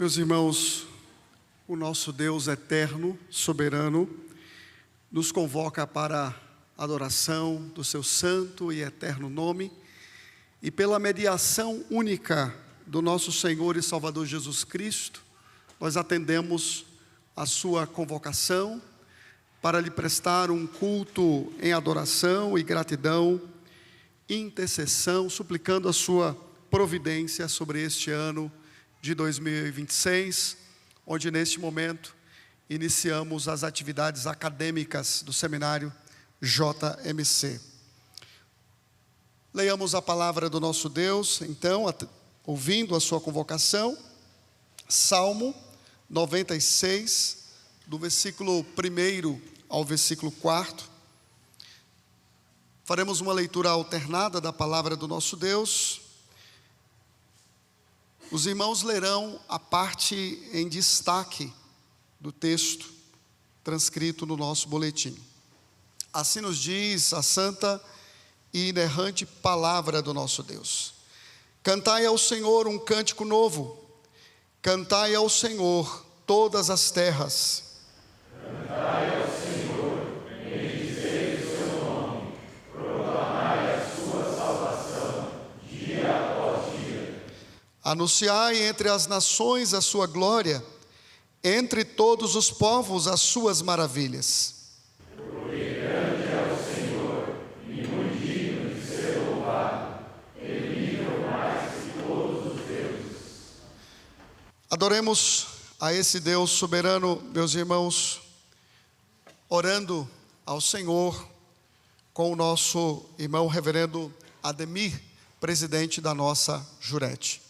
Meus irmãos, o nosso Deus eterno, soberano, nos convoca para a adoração do seu santo e eterno nome, e pela mediação única do nosso Senhor e Salvador Jesus Cristo, nós atendemos a sua convocação para lhe prestar um culto em adoração e gratidão, intercessão, suplicando a sua providência sobre este ano de 2026, onde neste momento iniciamos as atividades acadêmicas do seminário JMC. Leiamos a palavra do nosso Deus, então, ouvindo a sua convocação, Salmo 96, do versículo 1 ao versículo 4. Faremos uma leitura alternada da palavra do nosso Deus. Os irmãos lerão a parte em destaque do texto transcrito no nosso boletim. Assim nos diz a santa e inerrante palavra do nosso Deus. Cantai ao Senhor um cântico novo, cantai ao Senhor todas as terras. Cantai ao Senhor, bendizei o seu nome, proclamai a sua salvação, dia após dia. Anunciai entre as nações a sua glória, entre todos os povos as suas maravilhas. Porque grande é o Senhor, e muito digno de ser louvado, temível mais que todos os deuses. Adoremos a esse Deus soberano, meus irmãos, orando ao Senhor com o nosso irmão reverendo Ademir, presidente da nossa Jurete.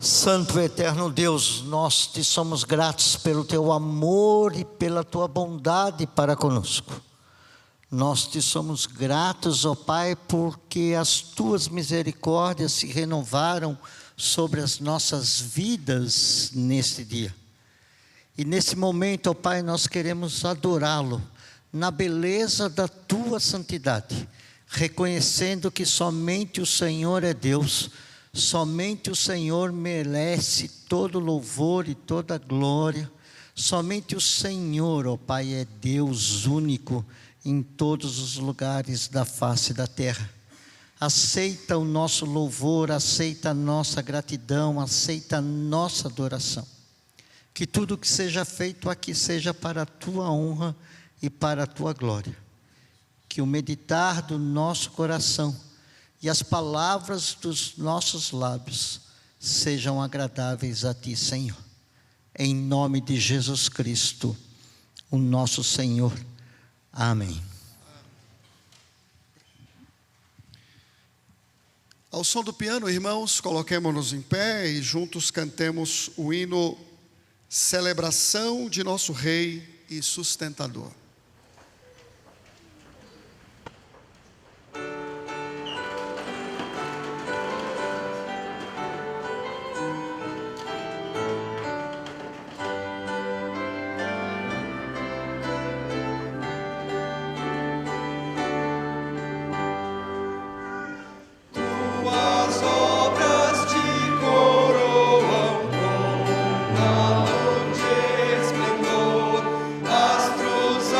Santo e eterno Deus, nós te somos gratos pelo teu amor e pela tua bondade para conosco. Nós te somos gratos, ó Pai, porque as tuas misericórdias se renovaram sobre as nossas vidas neste dia. E nesse momento, ó Pai, nós queremos adorá-lo na beleza da tua santidade, reconhecendo que somente o Senhor é Deus. Somente o Senhor merece todo louvor e toda glória. Somente o Senhor, ó Pai, é Deus único em todos os lugares da face da terra. Aceita o nosso louvor, aceita a nossa gratidão, aceita a nossa adoração. Que tudo que seja feito aqui seja para a tua honra e para a tua glória. Que o meditar do nosso coração e as palavras dos nossos lábios sejam agradáveis a Ti, Senhor. Em nome de Jesus Cristo, o nosso Senhor. Amém. Ao som do piano, irmãos, coloquemo-nos em pé e juntos cantemos o hino Celebração de nosso Rei e Sustentador. Esplendor, astros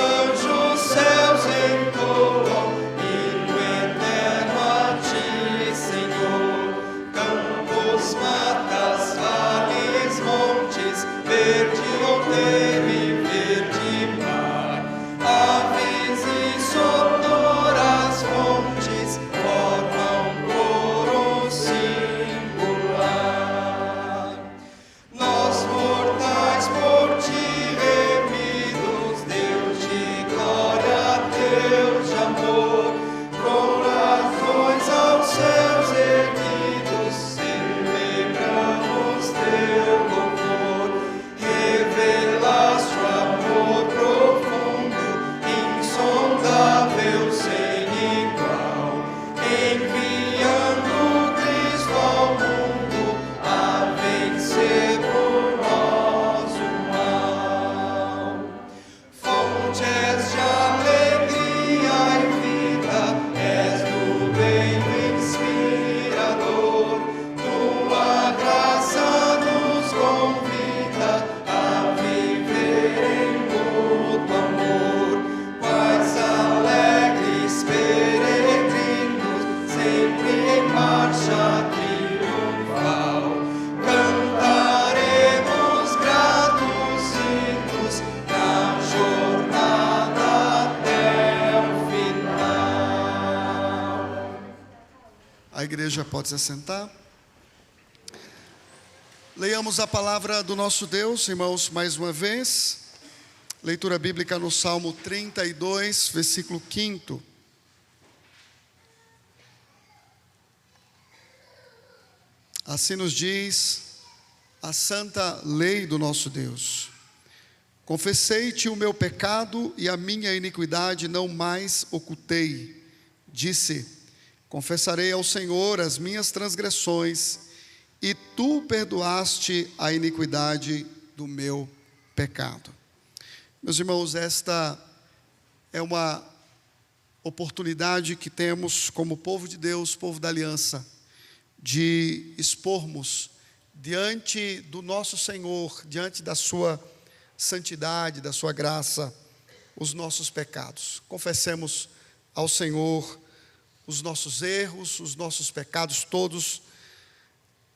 igreja pode se assentar. Leiamos a palavra do nosso Deus, irmãos, mais uma vez. Leitura bíblica no Salmo 32, versículo 5. Assim nos diz a santa lei do nosso Deus: confessei-te o meu pecado e a minha iniquidade não mais ocultei. Disse: confessarei ao Senhor as minhas transgressões, e tu perdoaste a iniquidade do meu pecado. Meus irmãos, esta é uma oportunidade que temos como povo de Deus, povo da aliança, de expormos diante do nosso Senhor, diante da sua santidade, da sua graça, os nossos pecados. Confessemos ao Senhor os nossos erros, os nossos pecados todos,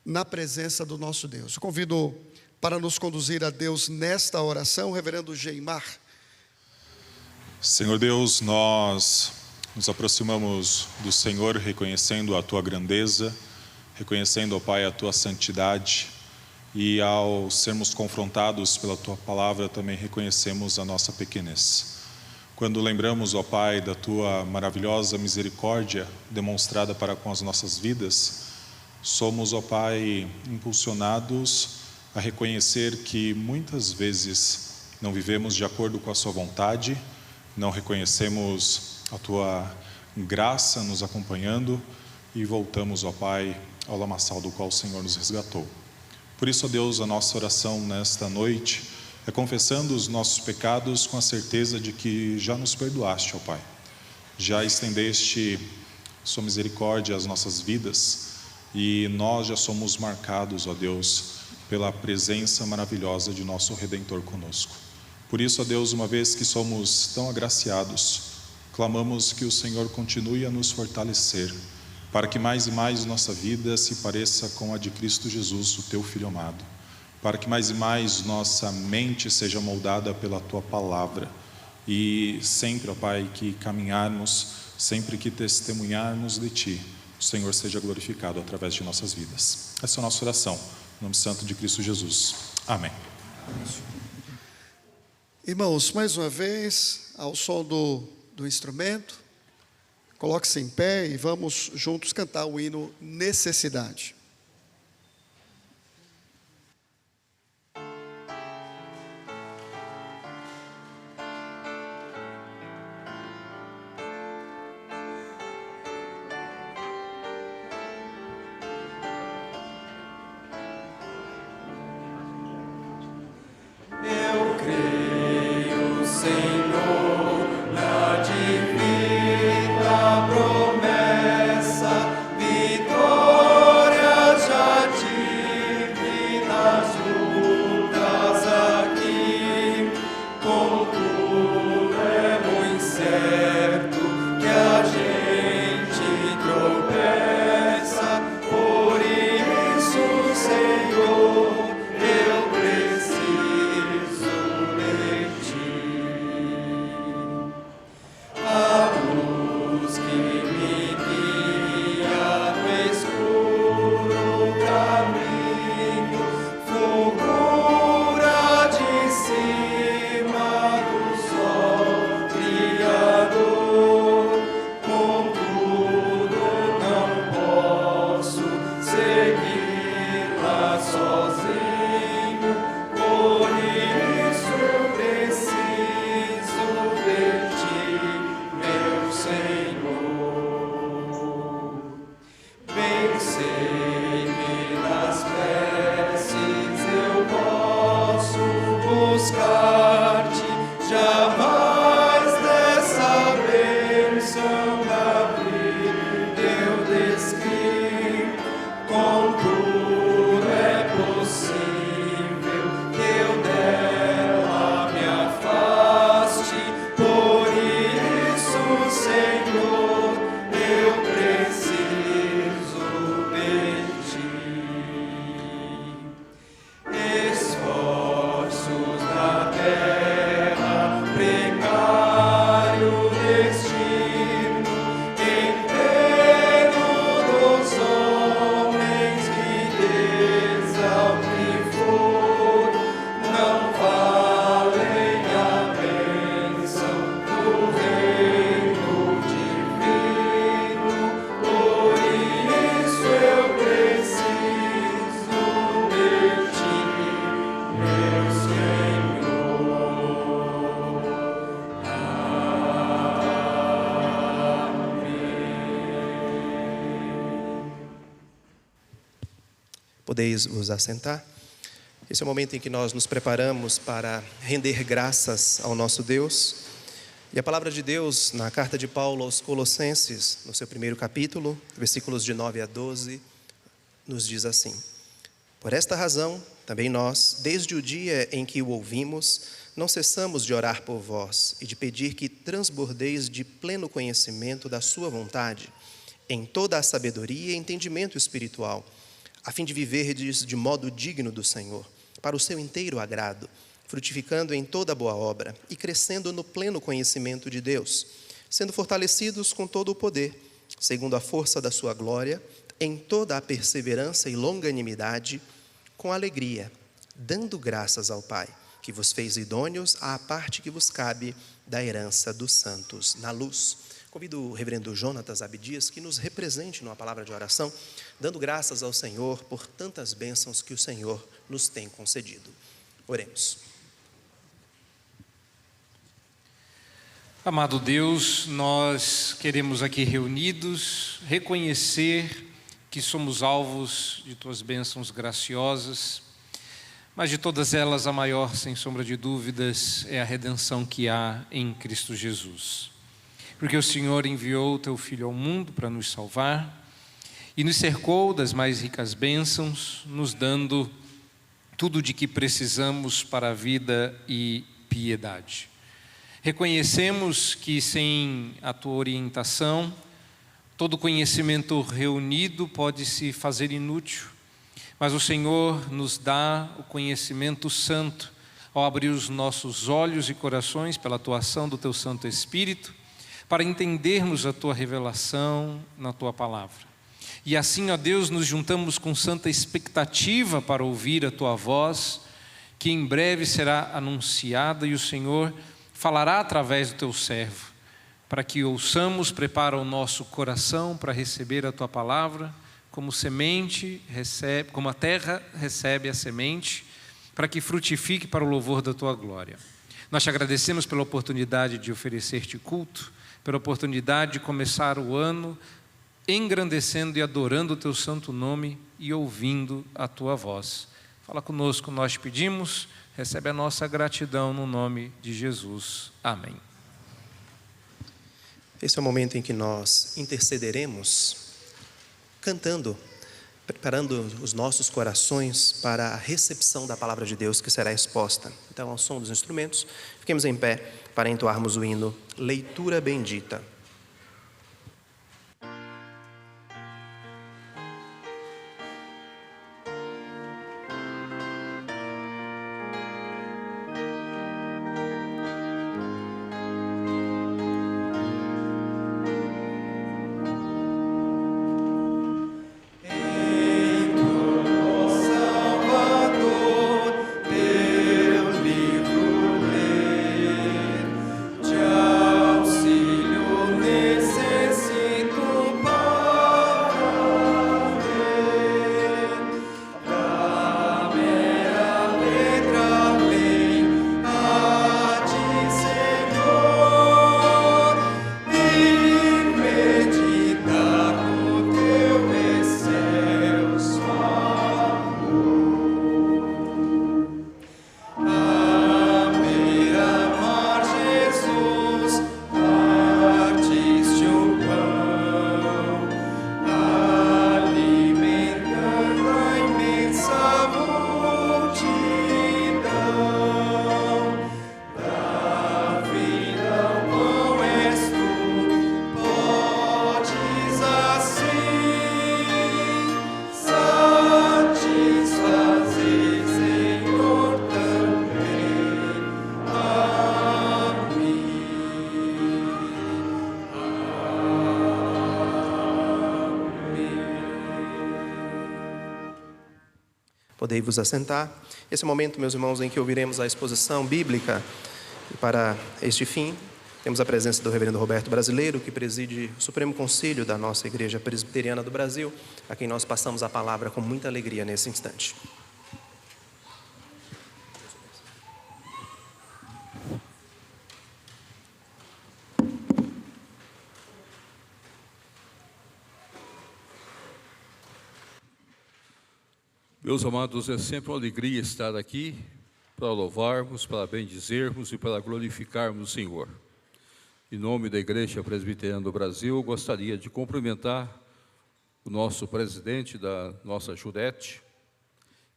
na presença do nosso Deus. Eu convido para nos conduzir a Deus nesta oração, o reverendo Geimar. Senhor Deus, nós nos aproximamos do Senhor reconhecendo a Tua grandeza, reconhecendo, ó Pai, a Tua santidade, e ao sermos confrontados pela Tua palavra, também reconhecemos a nossa pequenez. Quando lembramos, ó Pai, da Tua maravilhosa misericórdia demonstrada para com as nossas vidas, somos, ó Pai, impulsionados a reconhecer que muitas vezes não vivemos de acordo com a Sua vontade, não reconhecemos a Tua graça nos acompanhando e voltamos, ó Pai, ao lamaçal do qual o Senhor nos resgatou. Por isso, ó Deus, a nossa oração nesta noite é confessando os nossos pecados com a certeza de que já nos perdoaste, ó Pai. Já estendeste Sua misericórdia às nossas vidas e nós já somos marcados, ó Deus, pela presença maravilhosa de nosso Redentor conosco. Por isso, ó Deus, uma vez que somos tão agraciados, clamamos que o Senhor continue a nos fortalecer, para que mais e mais nossa vida se pareça com a de Cristo Jesus, o Teu Filho amado, para que mais e mais nossa mente seja moldada pela Tua palavra, e sempre, ó Pai, que caminharmos, sempre que testemunharmos de Ti, o Senhor seja glorificado através de nossas vidas. Essa é a nossa oração. Em nome santo de Cristo Jesus. Amém. Irmãos, mais uma vez, ao som do instrumento, coloque-se em pé e vamos juntos cantar o hino Necessidade. Contudo é possível que eu deve Podeis vos assentar. Esse é o momento em que nós nos preparamos para render graças ao nosso Deus. E a palavra de Deus, na carta de Paulo aos Colossenses, no seu primeiro capítulo, versículos de 9 a 12, nos diz assim: Por esta razão, também nós, desde o dia em que o ouvimos, não cessamos de orar por vós e de pedir que transbordeis de pleno conhecimento da sua vontade, em toda a sabedoria e entendimento espiritual, a fim de viverdes de modo digno do Senhor, para o seu inteiro agrado, frutificando em toda boa obra e crescendo no pleno conhecimento de Deus, sendo fortalecidos com todo o poder, segundo a força da sua glória, em toda a perseverança e longanimidade, com alegria, dando graças ao Pai, que vos fez idôneos à parte que vos cabe da herança dos santos na luz. Convido o reverendo Jonatas Abdias que nos represente numa palavra de oração, dando graças ao Senhor por tantas bênçãos que o Senhor nos tem concedido. Oremos. Amado Deus, nós queremos aqui reunidos reconhecer que somos alvos de Tuas bênçãos graciosas, mas de todas elas a maior, sem sombra de dúvidas, é a redenção que há em Cristo Jesus. Porque o Senhor enviou o Teu Filho ao mundo para nos salvar e nos cercou das mais ricas bênçãos, nos dando tudo de que precisamos para a vida e piedade. Reconhecemos que sem a Tua orientação, todo conhecimento reunido pode se fazer inútil, mas o Senhor nos dá o conhecimento santo ao abrir os nossos olhos e corações pela atuação do Teu Santo Espírito, para entendermos a Tua revelação na Tua palavra. E assim, ó Deus, nos juntamos com santa expectativa para ouvir a Tua voz, que em breve será anunciada e o Senhor falará através do Teu servo, para que ouçamos, prepara o nosso coração para receber a Tua palavra, como semente recebe, como a terra recebe a semente, para que frutifique para o louvor da Tua glória. Nós te agradecemos pela oportunidade de oferecer-te culto, pela oportunidade de começar o ano engrandecendo e adorando o Teu santo nome e ouvindo a Tua voz. Fala conosco, nós te pedimos, recebe a nossa gratidão no nome de Jesus. Amém. Esse é o momento em que nós intercederemos, cantando, preparando os nossos corações para a recepção da palavra de Deus que será exposta. Então, ao som dos instrumentos, fiquemos em pé para entoarmos o hino Leitura Bendita. Podei vos assentar. Esse é o momento, meus irmãos, em que ouviremos a exposição bíblica. E para este fim, temos a presença do reverendo Roberto Brasileiro, que preside o Supremo Concílio da nossa Igreja Presbiteriana do Brasil, a quem nós passamos a palavra com muita alegria nesse instante. Meus amados, é sempre uma alegria estar aqui para louvarmos, para bendizermos e para glorificarmos o Senhor. Em nome da Igreja Presbiteriana do Brasil, eu gostaria de cumprimentar o nosso presidente da nossa Jurete,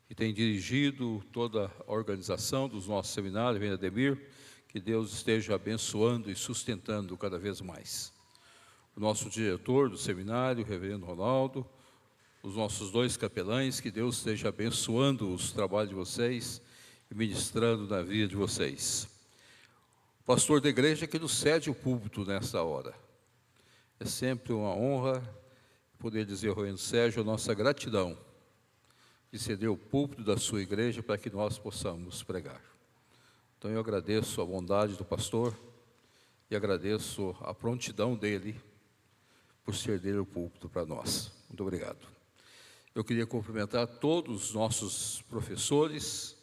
que tem dirigido toda a organização dos nossos seminários, Reverendo Ademir, que Deus esteja abençoando e sustentando cada vez mais. O nosso diretor do seminário, Reverendo Ronaldo, os nossos 2 capelães, que Deus esteja abençoando os trabalhos de vocês e ministrando na vida de vocês. O pastor da igreja que nos cede o púlpito nesta hora. É sempre uma honra poder dizer ao reverendo Sérgio a nossa gratidão de ceder o púlpito da sua igreja para que nós possamos pregar. Então eu agradeço a bondade do pastor e agradeço a prontidão dele por ceder o púlpito para nós. Muito obrigado. Eu queria cumprimentar todos os nossos professores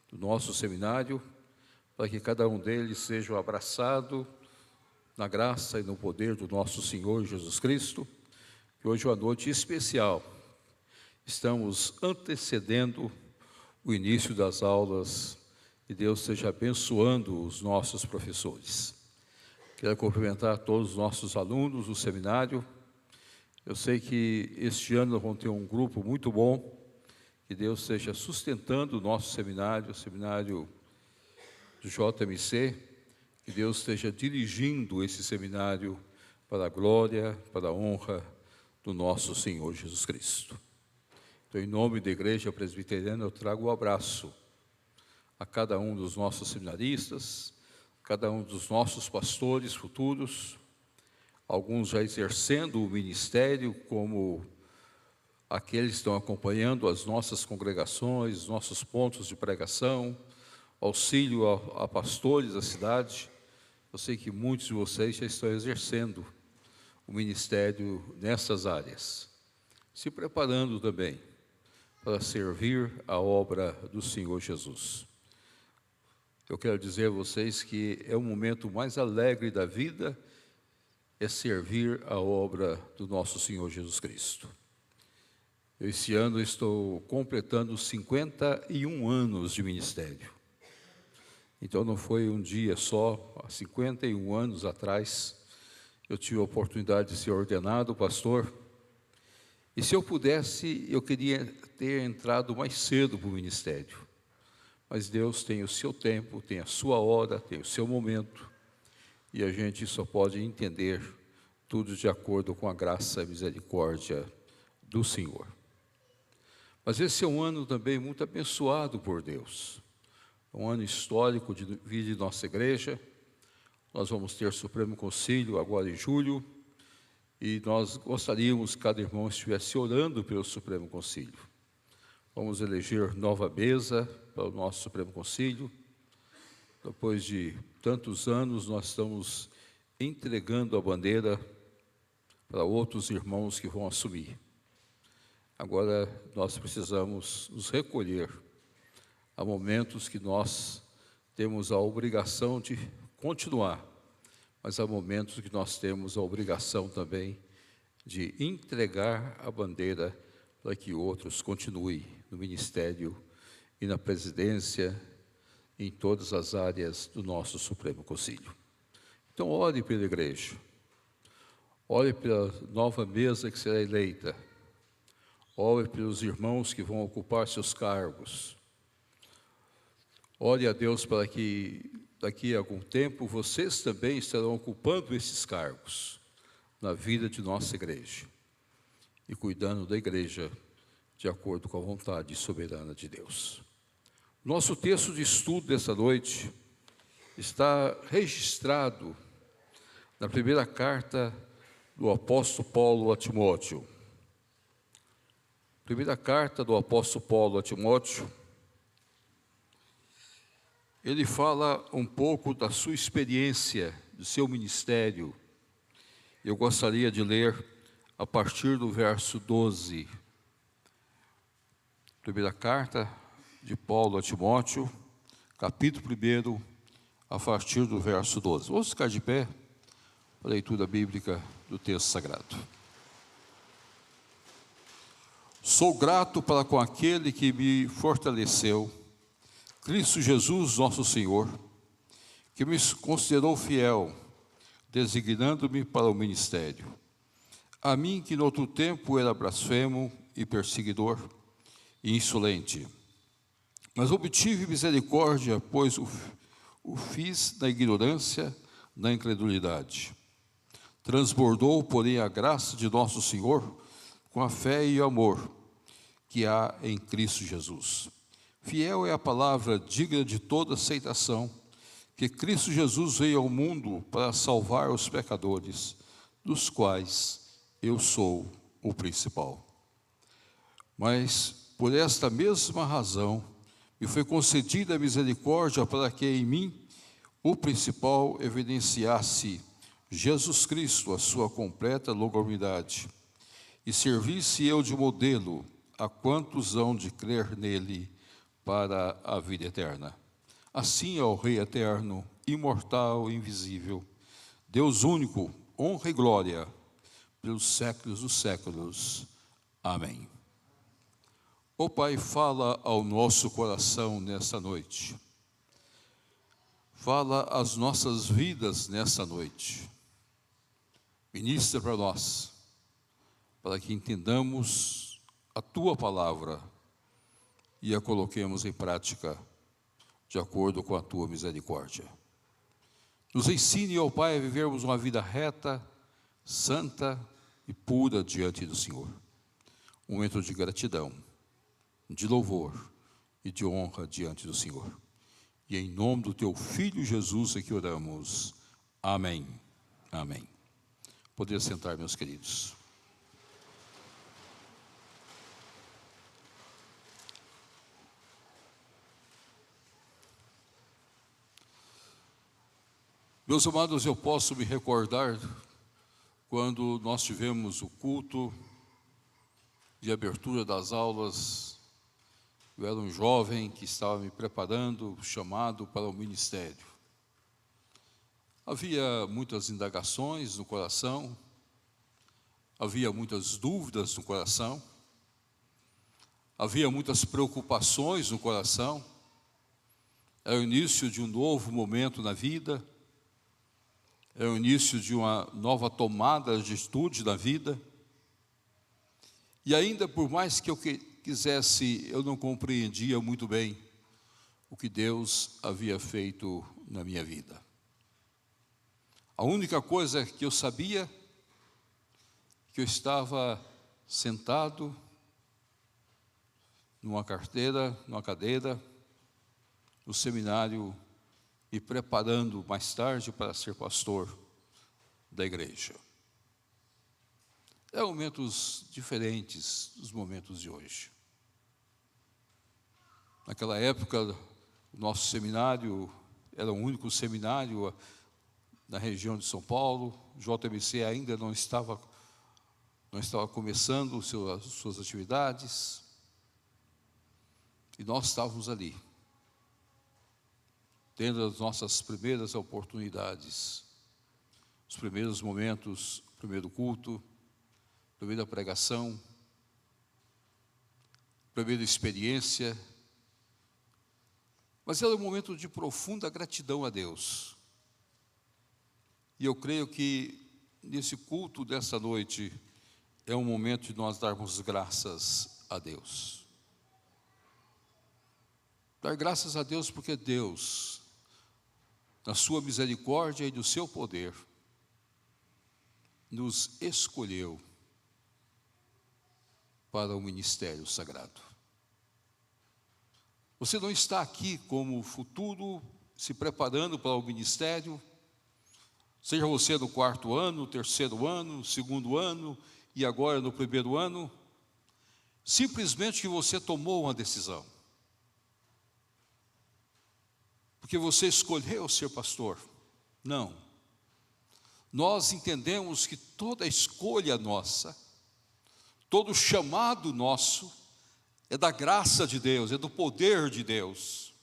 do nosso seminário, para que cada um deles seja abraçado na graça e no poder do nosso Senhor Jesus Cristo, que hoje é uma noite especial. Estamos antecedendo o início das aulas e Deus esteja abençoando os nossos professores. Quero cumprimentar todos os nossos alunos do seminário. Eu sei que este ano vamos ter um grupo muito bom, que Deus esteja sustentando o nosso seminário, o seminário do JMC, que Deus esteja dirigindo esse seminário para a glória, para a honra do nosso Senhor Jesus Cristo. Então, em nome da Igreja Presbiteriana, eu trago um abraço a cada um dos nossos seminaristas, cada um dos nossos pastores futuros, alguns já exercendo o ministério, como aqueles que estão acompanhando as nossas congregações, nossos pontos de pregação, auxílio a pastores da cidade. Eu sei que muitos de vocês já estão exercendo o ministério nessas áreas, se preparando também para servir a obra do Senhor Jesus. Eu quero dizer a vocês que é o momento mais alegre da vida, é servir a obra do nosso Senhor Jesus Cristo. Esse ano estou completando 51 anos de ministério. Então não foi um dia só, há 51 anos atrás, eu tive a oportunidade de ser ordenado pastor. E se eu pudesse, eu queria ter entrado mais cedo para o ministério. Mas Deus tem o seu tempo, tem a sua hora, tem o seu momento. E a gente só pode entender tudo de acordo com a graça e misericórdia do Senhor. Mas esse é um ano também muito abençoado por Deus. Um ano histórico de vida de nossa igreja. Nós vamos ter Supremo Concílio agora em julho. E nós gostaríamos que cada irmão estivesse orando pelo Supremo Concílio. Vamos eleger nova mesa para o nosso Supremo Concílio. Depois de tantos anos, nós estamos entregando a bandeira para outros irmãos que vão assumir. Agora, nós precisamos nos recolher. Há momentos que nós temos a obrigação de continuar, mas há momentos que nós temos a obrigação também de entregar a bandeira para que outros continuem no ministério e na presidência, em todas as áreas do nosso Supremo Concílio. Então, ore pela igreja, ore pela nova mesa que será eleita, ore pelos irmãos que vão ocupar seus cargos, ore a Deus para que daqui a algum tempo vocês também estarão ocupando esses cargos na vida de nossa igreja e cuidando da igreja de acordo com a vontade soberana de Deus. Nosso texto de estudo dessa noite está registrado na primeira carta do apóstolo Paulo a Timóteo. Primeira carta do apóstolo Paulo a Timóteo. Ele fala um pouco da sua experiência, do seu ministério. Eu gostaria de ler a partir do verso 12. Primeira carta de Paulo a Timóteo, capítulo 1, a partir do verso 12. Vamos ficar de pé para a leitura bíblica do texto sagrado. Sou grato para com aquele que me fortaleceu, Cristo Jesus, nosso Senhor, que me considerou fiel, designando-me para o ministério. A mim, que no outro tempo era blasfemo e perseguidor e insolente, mas obtive misericórdia, pois o fiz na ignorância, na incredulidade. Transbordou, porém, a graça de nosso Senhor com a fé e o amor que há em Cristo Jesus. Fiel é a palavra digna de toda aceitação, que Cristo Jesus veio ao mundo para salvar os pecadores, dos quais eu sou o principal. Mas, por esta mesma razão, me foi concedida a misericórdia para que em mim o principal evidenciasse Jesus Cristo, a sua completa longanimidade, e servisse eu de modelo a quantos hão de crer nele para a vida eterna. Assim ao Rei eterno, imortal e invisível, Deus único, honra e glória, pelos séculos dos séculos. Amém. Ó Pai, fala ao nosso coração nesta noite. Fala às nossas vidas nesta noite. Ministra para nós, para que entendamos a Tua palavra e a coloquemos em prática de acordo com a Tua misericórdia. Nos ensine, ó Pai, a vivermos uma vida reta, santa e pura diante do Senhor. Um momento de gratidão, de louvor e de honra diante do Senhor. E em nome do Teu Filho Jesus é que oramos. Amém. Amém. Poder sentar, meus queridos. Meus amados, eu posso me recordar quando nós tivemos o culto de abertura das aulas. Eu era um jovem que estava me preparando, chamado para o ministério. Havia muitas indagações no coração, havia muitas dúvidas no coração, havia muitas preocupações no coração. É o início de um novo momento na vida, é o início de uma nova tomada de atitude na vida. E ainda, por mais que eu quisesse, eu não compreendia muito bem o que Deus havia feito na minha vida. A única coisa que eu sabia, que eu estava sentado numa cadeira, no seminário, me preparando mais tarde para ser pastor da igreja. É momentos diferentes dos momentos de hoje. Naquela época, o nosso seminário era o único seminário na região de São Paulo. O JMC ainda não estava começando as suas atividades. E nós estávamos ali, tendo as nossas primeiras oportunidades, os primeiros momentos, o primeiro culto, a primeira pregação, a primeira experiência. Mas era um momento de profunda gratidão a Deus. E eu creio que nesse culto dessa noite é um momento de nós darmos graças a Deus. Dar graças a Deus porque Deus, na sua misericórdia e no seu poder, nos escolheu para o ministério sagrado. Você não está aqui como futuro, se preparando para o ministério, seja você no 4º ano, 3º ano, 2º ano e agora no 1º ano, simplesmente que você tomou uma decisão. Porque você escolheu ser pastor. Não. Nós entendemos que toda escolha nossa, todo chamado nosso, é da graça de Deus, é do poder de Deus.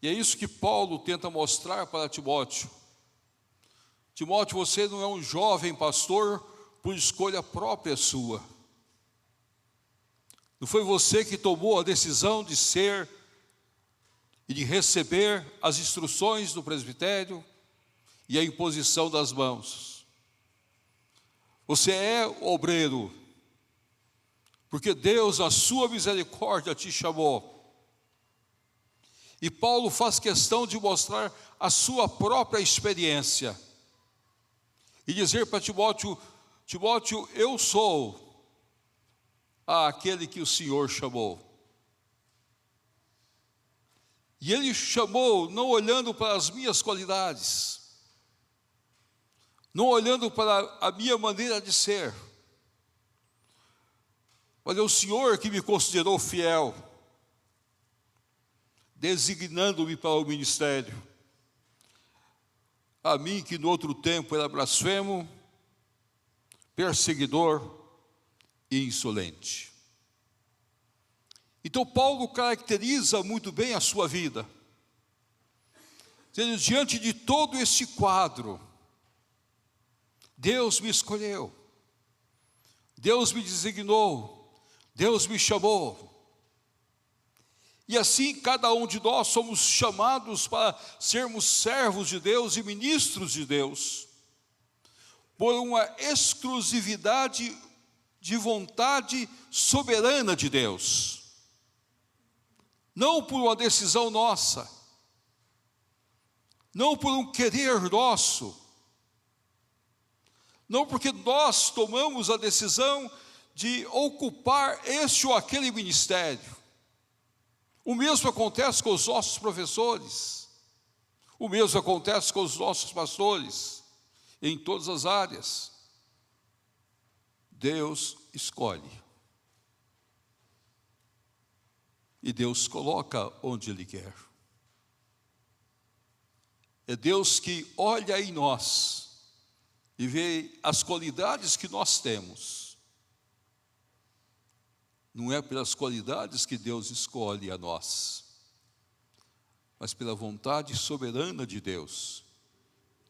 E é isso que Paulo tenta mostrar para Timóteo. Timóteo, você não é um jovem pastor por escolha própria sua. Não foi você que tomou a decisão de ser e de receber as instruções do presbitério e a imposição das mãos. Você é obreiro, porque Deus, na sua misericórdia, te chamou. E Paulo faz questão de mostrar a sua própria experiência e dizer para Timóteo: Timóteo, eu sou aquele que o Senhor chamou. E ele chamou não olhando para as minhas qualidades, não olhando para a minha maneira de ser, mas é o Senhor que me considerou fiel, designando-me para o ministério. A mim que no outro tempo era blasfemo, perseguidor e insolente. Então Paulo caracteriza muito bem a sua vida, dizendo: diante de todo esse quadro, Deus me escolheu, Deus me designou, Deus me chamou. E assim cada um de nós somos chamados para sermos servos de Deus e ministros de Deus, por uma exclusividade de vontade soberana de Deus. Não por uma decisão nossa, não por um querer nosso, não porque nós tomamos a decisão de ocupar este ou aquele ministério. O mesmo acontece com os nossos professores, o mesmo acontece com os nossos pastores, em todas as áreas. Deus escolhe. E Deus coloca onde Ele quer. É Deus que olha em nós e vê as qualidades que nós temos. Não é pelas qualidades que Deus escolhe a nós, mas pela vontade soberana de Deus,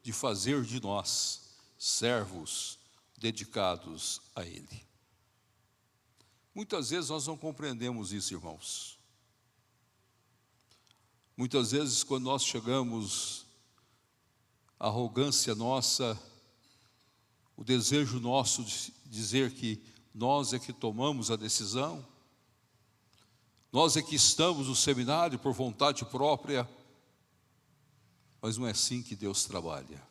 de fazer de nós servos dedicados a Ele. Muitas vezes nós não compreendemos isso, irmãos. Muitas vezes, quando nós chegamos, a arrogância nossa, o desejo nosso de dizer que nós é que tomamos a decisão, nós é que estamos no seminário por vontade própria, mas não é assim que Deus trabalha.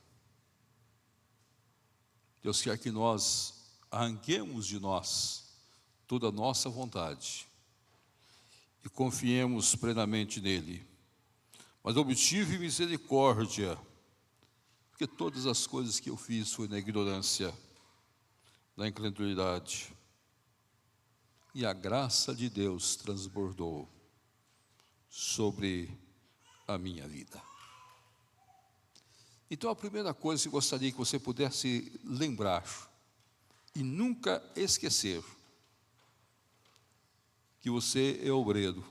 Deus quer que nós arranquemos de nós toda a nossa vontade e confiemos plenamente nele. Mas obtive misericórdia, porque todas as coisas que eu fiz foi na ignorância, na incredulidade. E a graça de Deus transbordou sobre a minha vida. Então a primeira coisa que eu gostaria que você pudesse lembrar e nunca esquecer, que você é obreiro,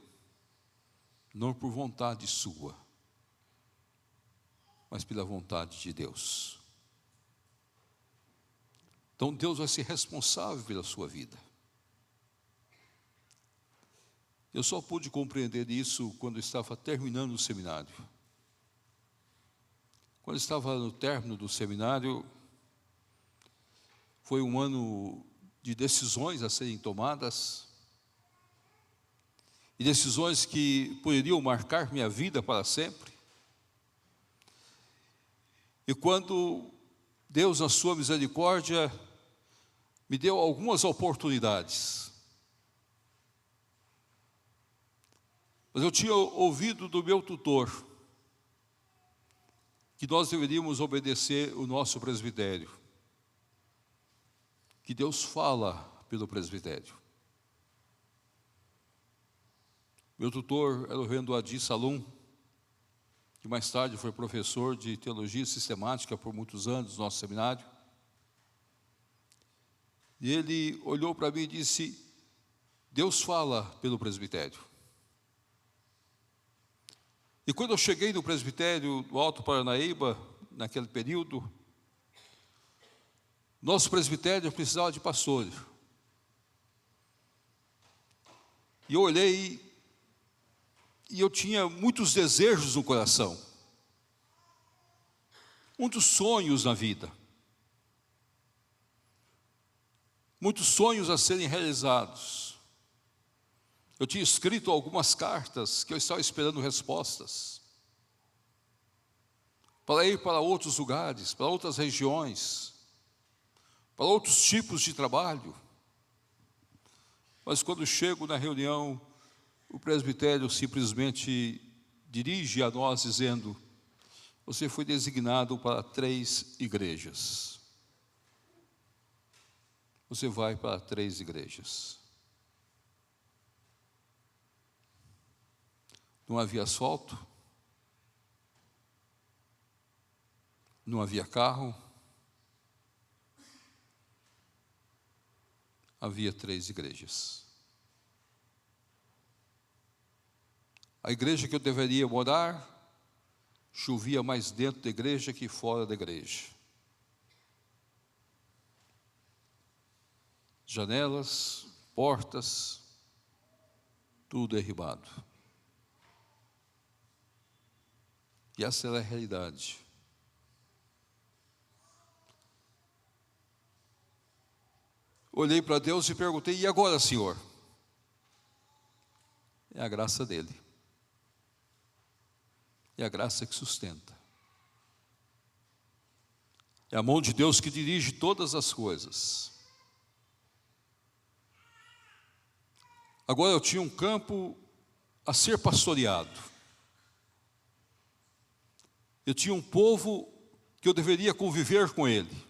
não por vontade sua, mas pela vontade de Deus. Então Deus vai ser responsável pela sua vida. Eu só pude compreender isso quando estava terminando o seminário. Quando estava no término do seminário, foi um ano de decisões a serem tomadas, e decisões que poderiam marcar minha vida para sempre. E quando Deus, na sua misericórdia, me deu algumas oportunidades, mas eu tinha ouvido do meu tutor que nós deveríamos obedecer o nosso presbitério, que Deus fala pelo presbitério. Meu tutor era o reverendo Adi Salum, que mais tarde foi professor de teologia sistemática por muitos anos no nosso seminário. E ele olhou para mim e disse: Deus fala pelo presbitério. E quando eu cheguei no presbitério do Alto Paranaíba, naquele período, nosso presbitério precisava de pastores. E eu olhei e eu tinha muitos desejos no coração, muitos sonhos na vida, muitos sonhos a serem realizados. Eu tinha escrito algumas cartas que eu estava esperando respostas, para ir para outros lugares, para outras regiões, para outros tipos de trabalho. Mas quando chego na reunião, o presbitério simplesmente dirige a nós dizendo: você foi designado para 3 igrejas. Você vai para 3 igrejas. Não havia asfalto, não havia carro, havia 3 igrejas. A igreja que eu deveria morar, chovia mais dentro da igreja que fora da igreja. Janelas, portas, tudo derribado. E essa era a realidade. Olhei para Deus e perguntei: e agora, Senhor? É a graça dele. É a graça que sustenta. É a mão de Deus que dirige todas as coisas. Agora eu tinha um campo a ser pastoreado. Eu tinha um povo que eu deveria conviver com ele.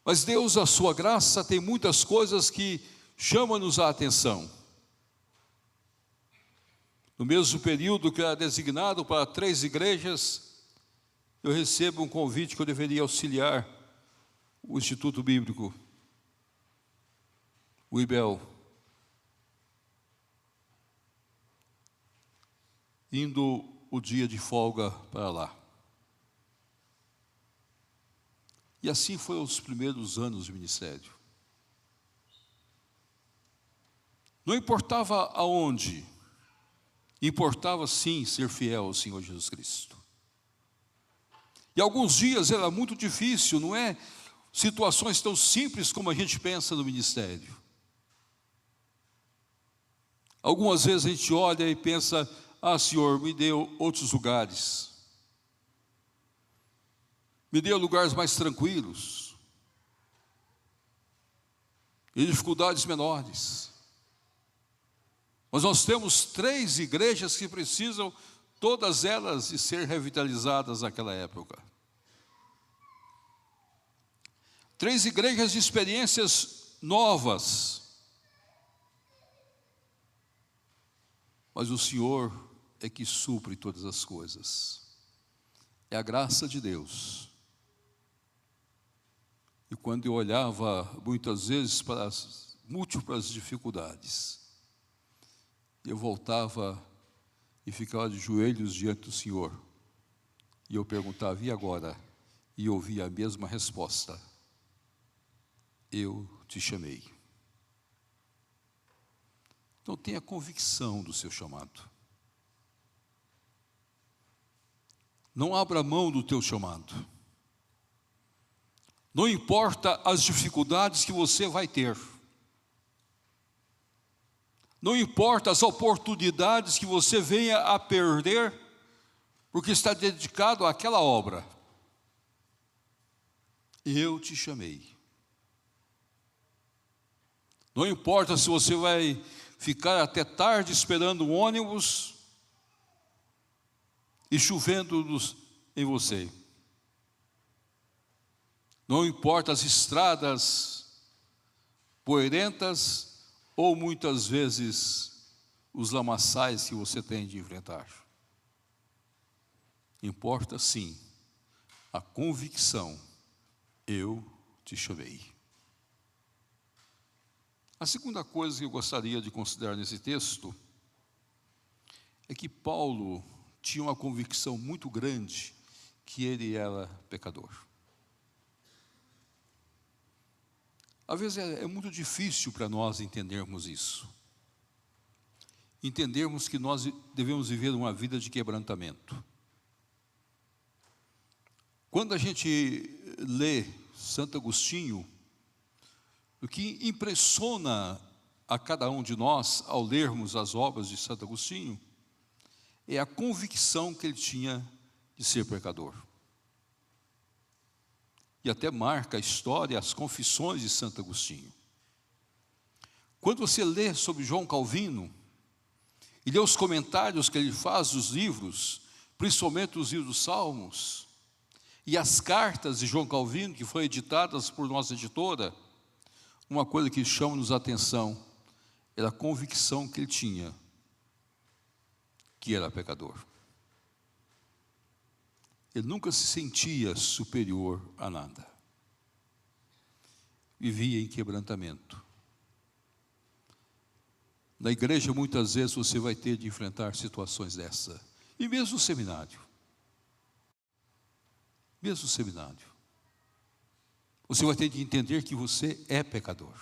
Mas Deus, a sua graça, tem muitas coisas que chamam-nos a atenção. No mesmo período que era designado para 3 igrejas, eu recebo um convite que eu deveria auxiliar o Instituto Bíblico, o IBEL, indo o dia de folga para lá. E assim foram os primeiros anos de ministério. Não importava aonde, importava sim ser fiel ao Senhor Jesus Cristo. E alguns dias era muito difícil, não é situações tão simples como a gente pensa no ministério. Algumas vezes a gente olha e pensa: ah, Senhor, me dê outros lugares. Me dê lugares mais tranquilos. E dificuldades menores. Mas nós temos 3 igrejas que precisam, todas elas, de ser revitalizadas naquela época. 3 igrejas de experiências novas. Mas o Senhor é que supre todas as coisas. É a graça de Deus. E quando eu olhava muitas vezes para as múltiplas dificuldades, eu voltava e ficava de joelhos diante do Senhor. E eu perguntava: e agora? E eu ouvia a mesma resposta: eu te chamei. Então tenha convicção do seu chamado. Não abra mão do teu chamado. Não importa as dificuldades que você vai ter. Não importa as oportunidades que você venha a perder, porque está dedicado àquela obra. Eu te chamei. Não importa se você vai ficar até tarde esperando um ônibus e chovendo em você. Não importa as estradas poeirentas ou muitas vezes os lamaçais que você tem de enfrentar. Importa sim a convicção: eu te chamei. A segunda coisa que eu gostaria de considerar nesse texto é que Paulo tinha uma convicção muito grande que ele era pecador. Às vezes é muito difícil para nós entendermos isso. Entendermos que nós devemos viver uma vida de quebrantamento. Quando a gente lê Santo Agostinho, o que impressiona a cada um de nós ao lermos as obras de Santo Agostinho é a convicção que ele tinha de ser pecador. E até marca a história, as confissões de Santo Agostinho. Quando você lê sobre João Calvino, e lê os comentários que ele faz dos livros, principalmente os livros dos Salmos, e as cartas de João Calvino, que foram editadas por nossa editora, uma coisa que chama-nos a atenção era a convicção que ele tinha, que era pecador. Ele nunca se sentia superior a nada. Vivia em quebrantamento. Na igreja, muitas vezes, você vai ter de enfrentar situações dessa. E mesmo no seminário. Mesmo no seminário. Você vai ter de entender que você é pecador.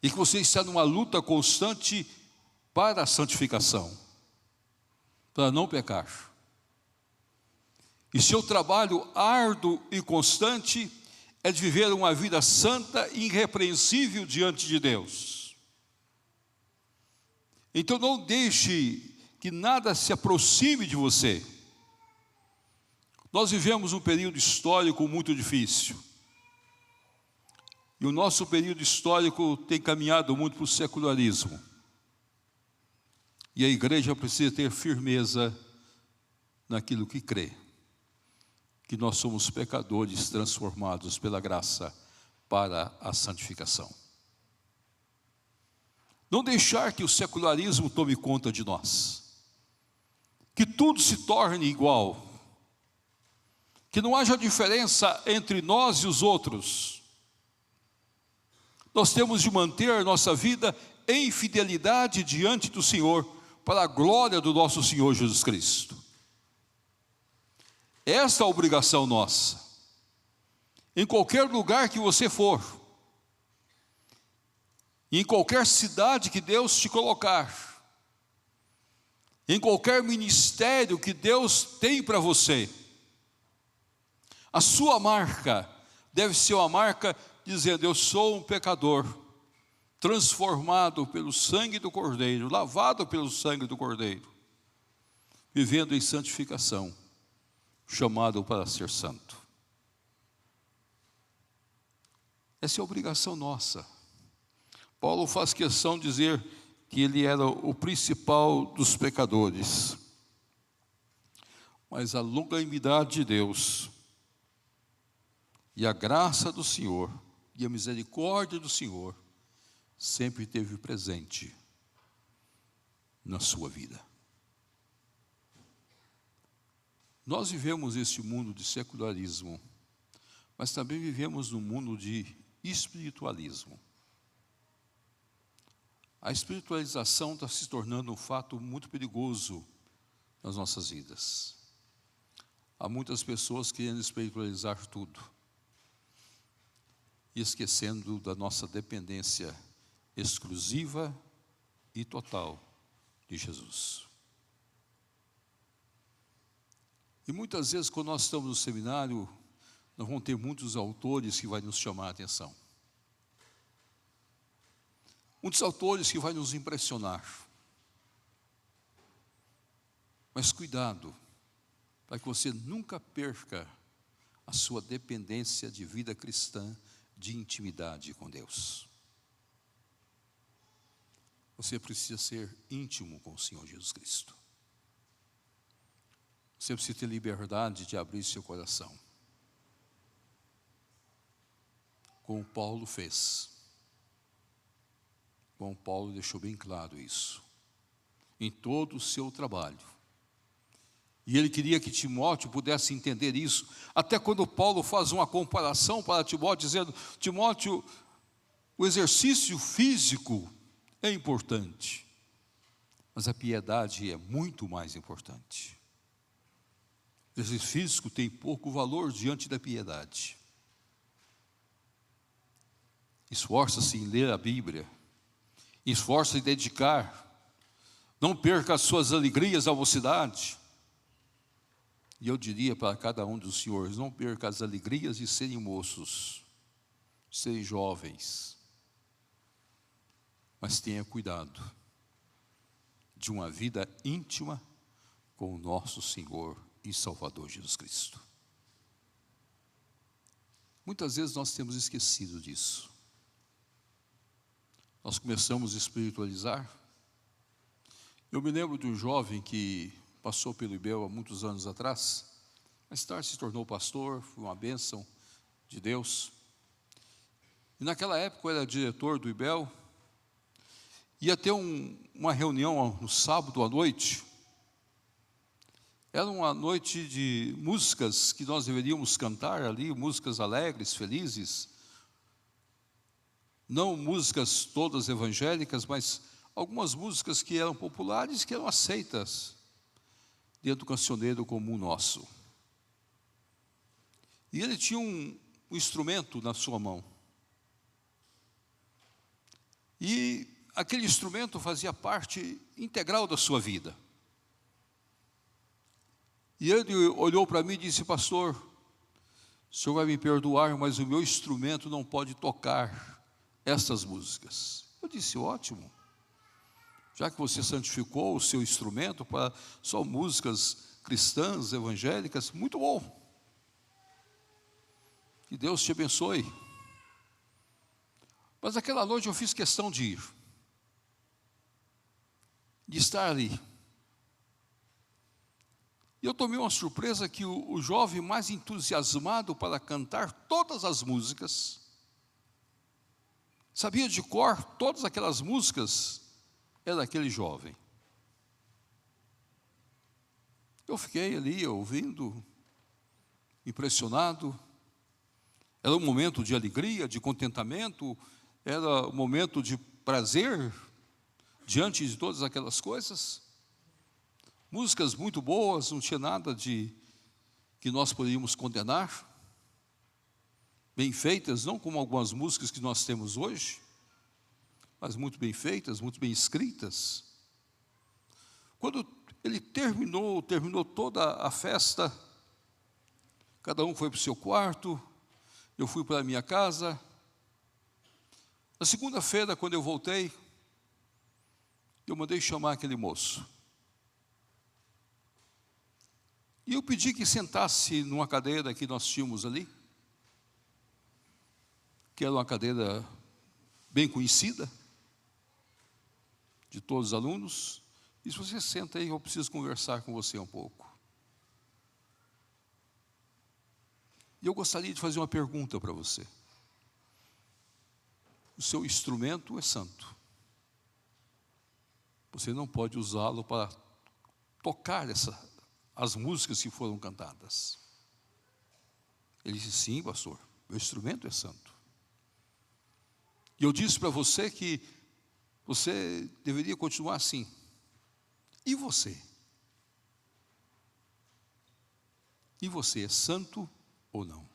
E que você está numa luta constante para a santificação. Para não pecar. E seu trabalho árduo e constante é de viver uma vida santa e irrepreensível diante de Deus. Então não deixe que nada se aproxime de você. Nós vivemos um período histórico muito difícil. E o nosso período histórico tem caminhado muito para o secularismo. E a igreja precisa ter firmeza naquilo que crê. Que nós somos pecadores transformados pela graça para a santificação. Não deixar que o secularismo tome conta de nós. Que tudo se torne igual. Que não haja diferença entre nós e os outros. Nós temos de manter nossa vida em fidelidade diante do Senhor, para a glória do nosso Senhor Jesus Cristo. Esta é a obrigação nossa. Em qualquer lugar que você for, em qualquer cidade que Deus te colocar, em qualquer ministério que Deus tem para você, a sua marca deve ser uma marca dizendo: eu sou um pecador, transformado pelo sangue do Cordeiro, lavado pelo sangue do Cordeiro, vivendo em santificação, chamado para ser santo. Essa é a obrigação nossa. Paulo faz questão de dizer que ele era o principal dos pecadores. Mas a longanimidade de Deus, e a graça do Senhor, e a misericórdia do Senhor, sempre esteve presente na sua vida. Nós vivemos este mundo de secularismo, mas também vivemos num mundo de espiritualismo. A espiritualização está se tornando um fato muito perigoso nas nossas vidas. Há muitas pessoas querendo espiritualizar tudo, e esquecendo da nossa dependência exclusiva e total de Jesus. E muitas vezes, quando nós estamos no seminário, nós vamos ter muitos autores que vão nos chamar a atenção. Muitos autores que vão nos impressionar. Mas cuidado, para que você nunca perca a sua dependência de vida cristã, de intimidade com Deus. Você precisa ser íntimo com o Senhor Jesus Cristo. Você precisa ter liberdade de abrir seu coração. Como Paulo fez. Como Paulo deixou bem claro isso. Em todo o seu trabalho. E ele queria que Timóteo pudesse entender isso. Até quando Paulo faz uma comparação para Timóteo, dizendo: Timóteo, o exercício físico é importante, mas a piedade é muito mais importante. O exercício físico tem pouco valor diante da piedade. Esforça-se em ler a Bíblia. Esforça-se em dedicar. Não perca as suas alegrias à mocidade. E eu diria para cada um dos senhores, não perca as alegrias de serem moços, serem jovens. Mas tenha cuidado de uma vida íntima com o nosso Senhor e Salvador Jesus Cristo. Muitas vezes nós temos esquecido disso. Nós começamos a espiritualizar. Eu me lembro de um jovem que passou pelo IBEL há muitos anos atrás, mais tarde se tornou pastor, foi uma bênção de Deus. E naquela época eu era diretor do IBEL, ia ter uma reunião no sábado à noite. Era uma noite de músicas que nós deveríamos cantar ali, músicas alegres, felizes. Não músicas todas evangélicas, mas algumas músicas que eram populares, que eram aceitas dentro do cancioneiro comum nosso. E ele tinha um instrumento na sua mão. E aquele instrumento fazia parte integral da sua vida. E ele olhou para mim e disse: pastor, o senhor vai me perdoar, mas o meu instrumento não pode tocar essas músicas. Eu disse: ótimo. Já que você santificou o seu instrumento para só músicas cristãs, evangélicas, muito bom. Que Deus te abençoe. Mas aquela noite eu fiz questão de ir, de estar ali. E eu tomei uma surpresa que o jovem mais entusiasmado para cantar todas as músicas, sabia de cor todas aquelas músicas, era aquele jovem. Eu fiquei ali ouvindo, impressionado. Era um momento de alegria, de contentamento, era um momento de prazer diante de todas aquelas coisas. Músicas muito boas, não tinha nada de que nós poderíamos condenar. Bem feitas, não como algumas músicas que nós temos hoje, mas muito bem feitas, muito bem escritas. Quando ele terminou toda a festa, cada um foi para o seu quarto, eu fui para a minha casa. Na segunda-feira, quando eu voltei, eu mandei chamar aquele moço. E eu pedi que sentasse numa cadeira que nós tínhamos ali, que era uma cadeira bem conhecida de todos os alunos. E se você senta aí, eu preciso conversar com você um pouco. E eu gostaria de fazer uma pergunta para você. O seu instrumento é santo. Você não pode usá-lo para tocar as músicas que foram cantadas. Ele disse: sim, pastor, meu instrumento é santo. E eu disse para você que você deveria continuar assim. E você? E você é santo ou não?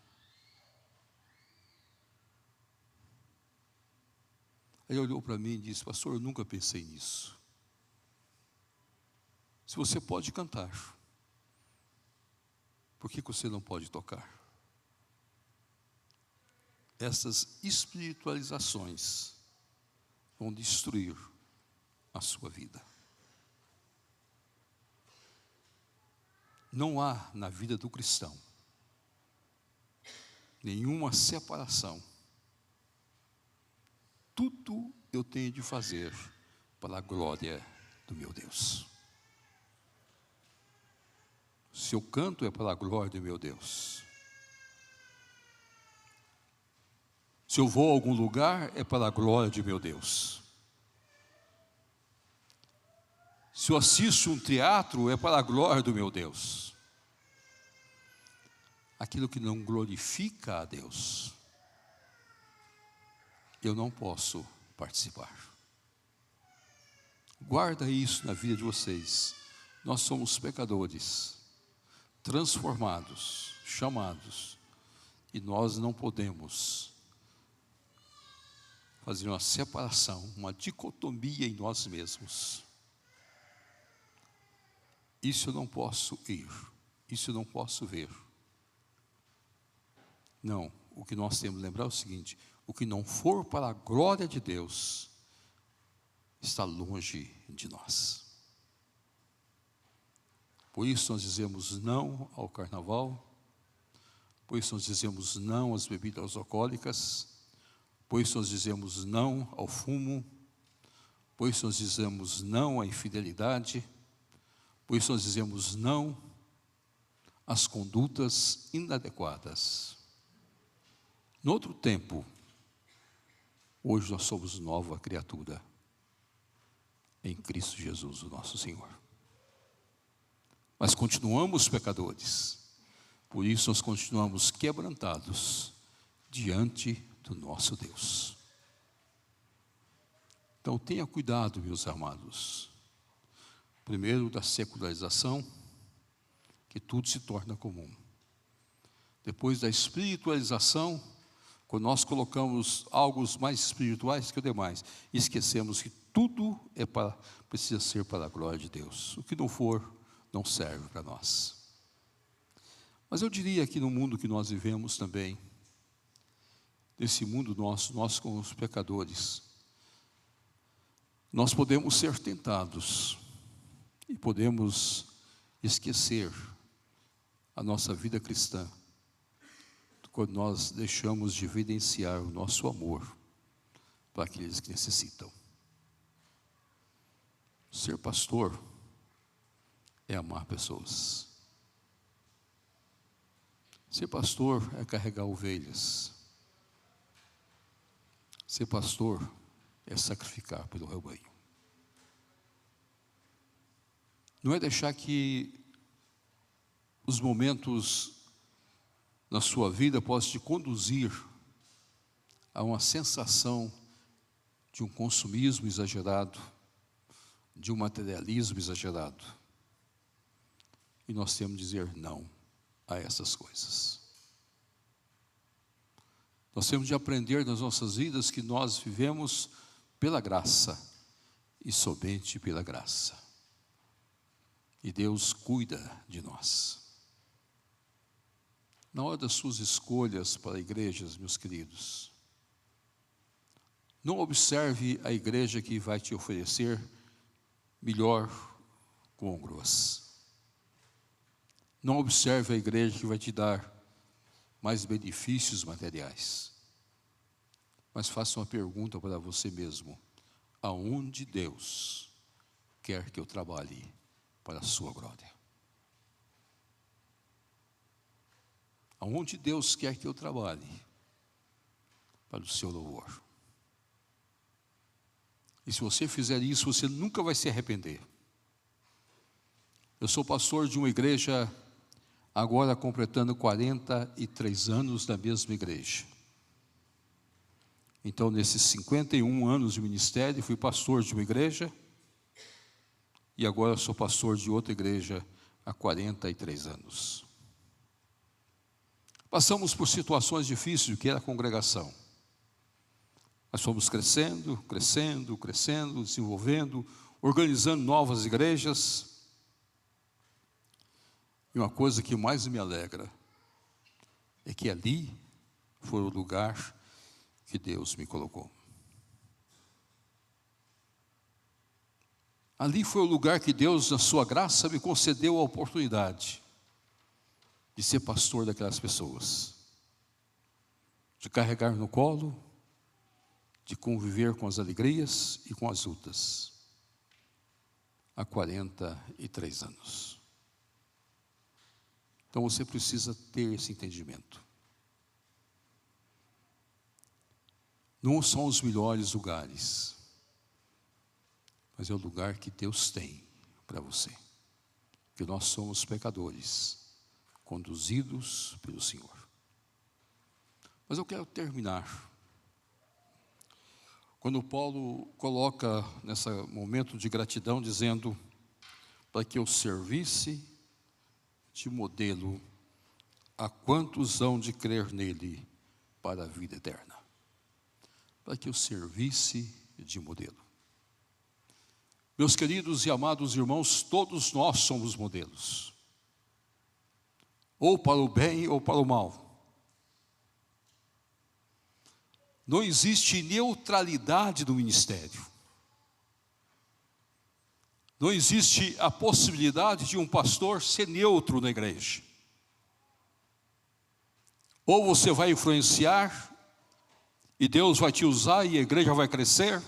Aí ele olhou para mim e disse: pastor, eu nunca pensei nisso. Se você pode cantar, por que você não pode tocar? Essas espiritualizações vão destruir a sua vida. Não há na vida do cristão nenhuma separação. Tudo eu tenho de fazer para a glória do meu Deus. Se eu canto é para a glória do meu Deus. Se eu vou a algum lugar é para a glória de meu Deus. Se eu assisto um teatro é para a glória do meu Deus. Aquilo que não glorifica a Deus, eu não posso participar. Guarda isso na vida de vocês. Nós somos pecadores, transformados, chamados, e nós não podemos fazer uma separação, uma dicotomia em nós mesmos. Isso eu não posso ir, isso eu não posso ver. Não, o que nós temos que lembrar é o seguinte: o que não for para a glória de Deus está longe de nós. Por isso nós dizemos não ao carnaval, por isso nós dizemos não às bebidas alcoólicas, por isso nós dizemos não ao fumo, por isso nós dizemos não à infidelidade, por isso nós dizemos não às condutas inadequadas. No outro tempo, hoje nós somos nova criatura em Cristo Jesus, o nosso Senhor. Mas continuamos pecadores, por isso nós continuamos quebrantados diante do nosso Deus. Então tenha cuidado, meus amados. Primeiro, da secularização, que tudo se torna comum. Depois da espiritualização, quando nós colocamos algo mais espirituais que o demais, e esquecemos que tudo precisa ser para a glória de Deus. O que não for, não serve para nós. Mas eu diria que no mundo que nós vivemos também, nesse mundo nosso, nós como os pecadores, nós podemos ser tentados e podemos esquecer a nossa vida cristã quando nós deixamos de evidenciar o nosso amor para aqueles que necessitam. Ser pastor é amar pessoas. Ser pastor é carregar ovelhas. Ser pastor é sacrificar pelo rebanho. Não é deixar que os momentos na sua vida possam te conduzir a uma sensação de um consumismo exagerado, de um materialismo exagerado. E nós temos que dizer não a essas coisas. Nós temos de aprender nas nossas vidas que nós vivemos pela graça e somente pela graça. E Deus cuida de nós. Na hora das suas escolhas para igrejas, meus queridos, não observe a igreja que vai te oferecer melhor côngruas. Não observe a igreja que vai te dar mais benefícios materiais. Mas faça uma pergunta para você mesmo: aonde Deus quer que eu trabalhe para a sua glória? Aonde Deus quer que eu trabalhe para o seu louvor? E se você fizer isso, você nunca vai se arrepender. Eu sou pastor de uma igreja, agora completando 43 anos da mesma igreja. Então, nesses 51 anos de ministério, fui pastor de uma igreja, e agora sou pastor de outra igreja há 43 anos. Passamos por situações difíceis, que era a congregação. Nós fomos crescendo, desenvolvendo, organizando novas igrejas. E uma coisa que mais me alegra é que ali foi o lugar que Deus me colocou. Ali foi o lugar que Deus, na sua graça, me concedeu a oportunidade de ser pastor daquelas pessoas, de carregar no colo, de conviver com as alegrias e com as lutas, há 43 anos. Então você precisa ter esse entendimento. Não são os melhores lugares, mas é o lugar que Deus tem para você. Que nós somos pecadores, conduzidos pelo Senhor. Mas eu quero terminar. Quando Paulo coloca nesse momento de gratidão, dizendo para que eu servisse de modelo a quantos hão de crer nele para a vida eterna. para que eu servisse de modelo. Meus queridos e amados irmãos, todos nós somos modelos, ou para o bem ou para o mal. Não existe neutralidade no ministério. Não existe a possibilidade de um pastor ser neutro na igreja. Ou você vai influenciar, e Deus vai te usar e a igreja vai crescer,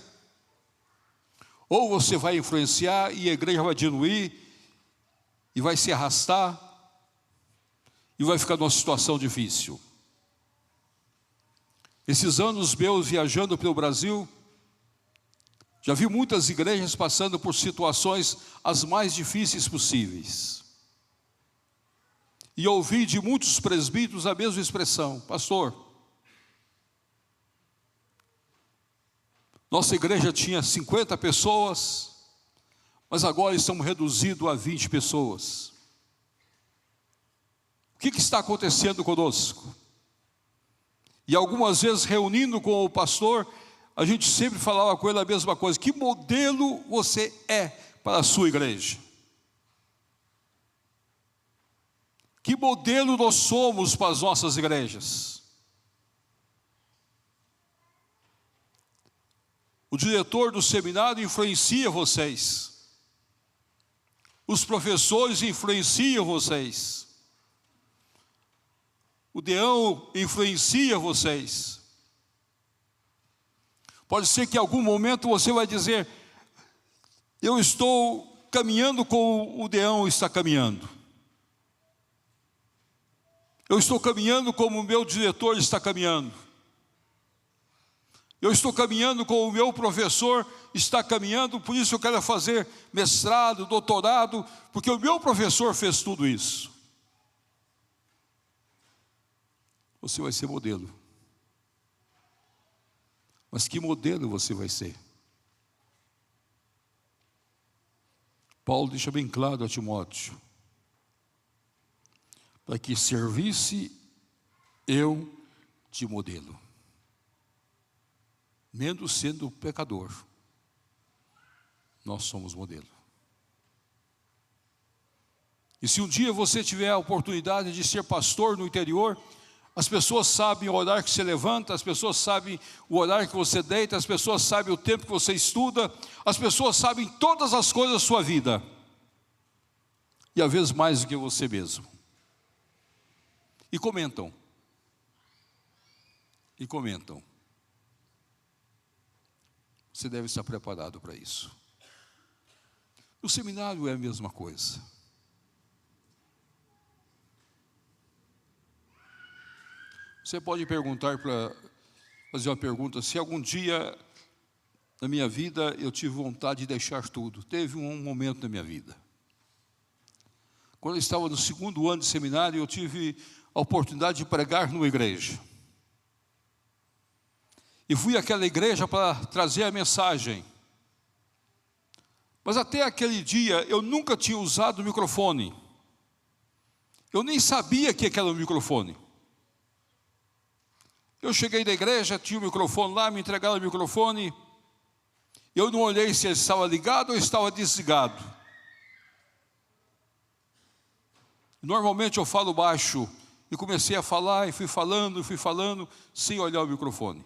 ou você vai influenciar e a igreja vai diminuir, e vai se arrastar, e vai ficar numa situação difícil. Esses anos meus viajando pelo Brasil, já vi muitas igrejas passando por situações as mais difíceis possíveis. E ouvi de muitos presbíteros a mesma expressão: pastor, nossa igreja tinha 50 pessoas, mas agora estamos reduzidos a 20 pessoas. O que está acontecendo conosco? E algumas vezes, reunindo com o pastor, a gente sempre falava com ele a mesma coisa: que modelo você é para a sua igreja? Que modelo nós somos para as nossas igrejas? O diretor do seminário influencia vocês. Os professores influenciam vocês. O deão influencia vocês. Pode ser que em algum momento você vai dizer: eu estou caminhando como o deão está caminhando. Eu estou caminhando como o meu diretor está caminhando. Eu estou caminhando como o meu professor está caminhando, por isso eu quero fazer mestrado, doutorado, porque o meu professor fez tudo isso. Você vai ser modelo. Mas que modelo você vai ser? Paulo deixa bem claro a Timóteo: para que servisse eu de modelo, mesmo sendo pecador, nós somos modelo. E se um dia você tiver a oportunidade de ser pastor no interior, as pessoas sabem o horário que você levanta, as pessoas sabem o horário que você deita, as pessoas sabem o tempo que você estuda, as pessoas sabem todas as coisas da sua vida, e às vezes mais do que você mesmo. E comentam. E comentam. Você deve estar preparado para isso. O seminário é a mesma coisa. Você pode fazer uma pergunta: se algum dia na minha vida eu tive vontade de deixar tudo. Teve um momento na minha vida. Quando eu estava no 2º ano de seminário, eu tive a oportunidade de pregar numa igreja. E fui àquela igreja para trazer a mensagem. Mas até aquele dia eu nunca tinha usado o microfone. Eu nem sabia que era o microfone. Eu cheguei da igreja, tinha o microfone lá, me entregaram o microfone. Eu não olhei se ele estava ligado ou estava desligado. Normalmente eu falo baixo. E comecei a falar, e fui falando, sem olhar o microfone.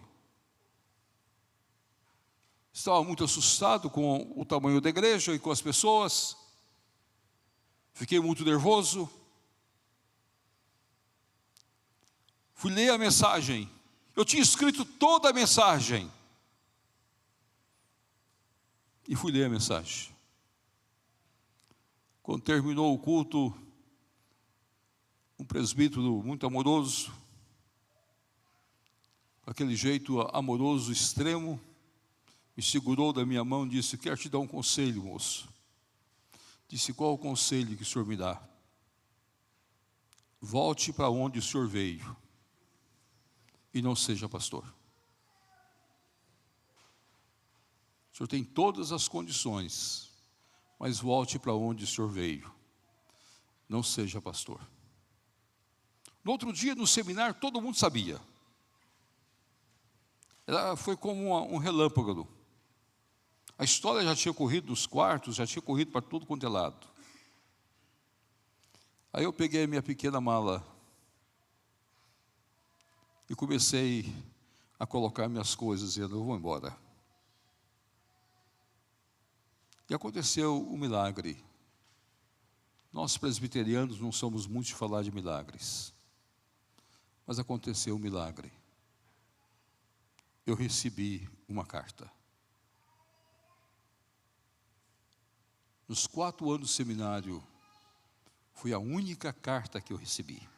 Estava muito assustado com o tamanho da igreja e com as pessoas. Fiquei muito nervoso. Fui ler a mensagem. Eu tinha escrito toda a mensagem. E fui ler a mensagem. Quando terminou o culto, um presbítero muito amoroso, com aquele jeito amoroso extremo, me segurou da minha mão e disse: quero te dar um conselho, moço. Disse: qual o conselho que o senhor me dá? Volte para onde o senhor veio e não seja pastor. O senhor tem todas as condições, mas volte para onde o senhor veio, não seja pastor. No outro dia, no seminário, todo mundo sabia. Ela foi como um relâmpago. A história já tinha corrido dos quartos, já tinha corrido para tudo quanto é lado. Aí eu peguei a minha pequena mala e comecei a colocar minhas coisas, dizendo, eu vou embora. E aconteceu um milagre. Nós presbiterianos não somos muito de falar de milagres, mas aconteceu um milagre. Eu recebi uma carta. Nos 4 anos do seminário, foi a única carta que eu recebi.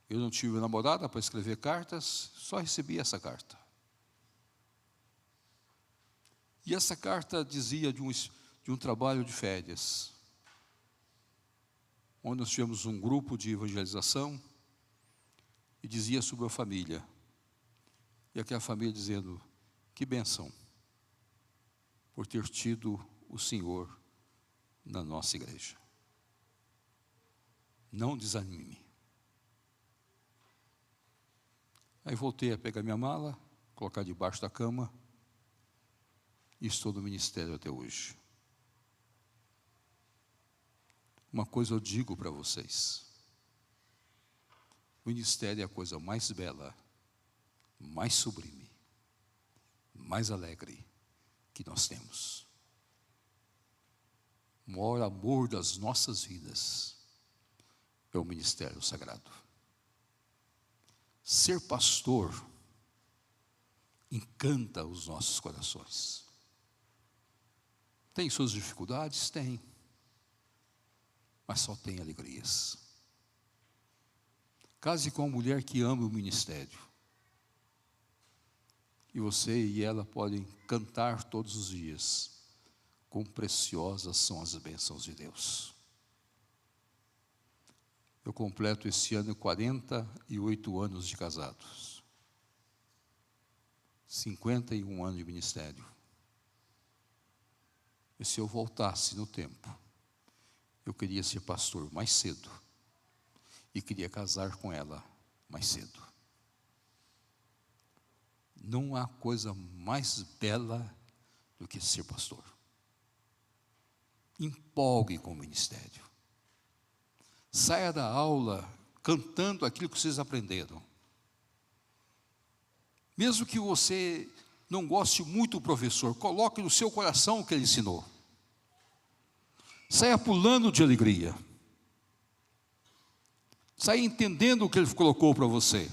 Eu não tive namorada para escrever cartas, só recebi essa carta. E essa carta dizia de um trabalho de férias, onde nós tivemos um grupo de evangelização, e dizia sobre a família. E aquela família dizendo, que bênção, por ter tido o Senhor na nossa igreja. Não desanime. Aí voltei a pegar minha mala, colocar debaixo da cama, e estou no ministério até hoje. Uma coisa eu digo para vocês, o ministério é a coisa mais bela, mais sublime, mais alegre que nós temos. O maior amor das nossas vidas é o ministério sagrado. Ser pastor encanta os nossos corações. Tem suas dificuldades? Tem. Mas só tem alegrias. Case com uma mulher que ama o ministério. E você e ela podem cantar todos os dias. Quão preciosas são as bênçãos de Deus. Eu completo esse ano 48 anos de casados. 51 anos de ministério. E se eu voltasse no tempo, eu queria ser pastor mais cedo. E queria casar com ela mais cedo. Não há coisa mais bela do que ser pastor. Empolgue com o ministério. Saia da aula cantando aquilo que vocês aprenderam. Mesmo que você não goste muito do professor, coloque no seu coração o que ele ensinou. Saia pulando de alegria. Saia entendendo o que ele colocou para você.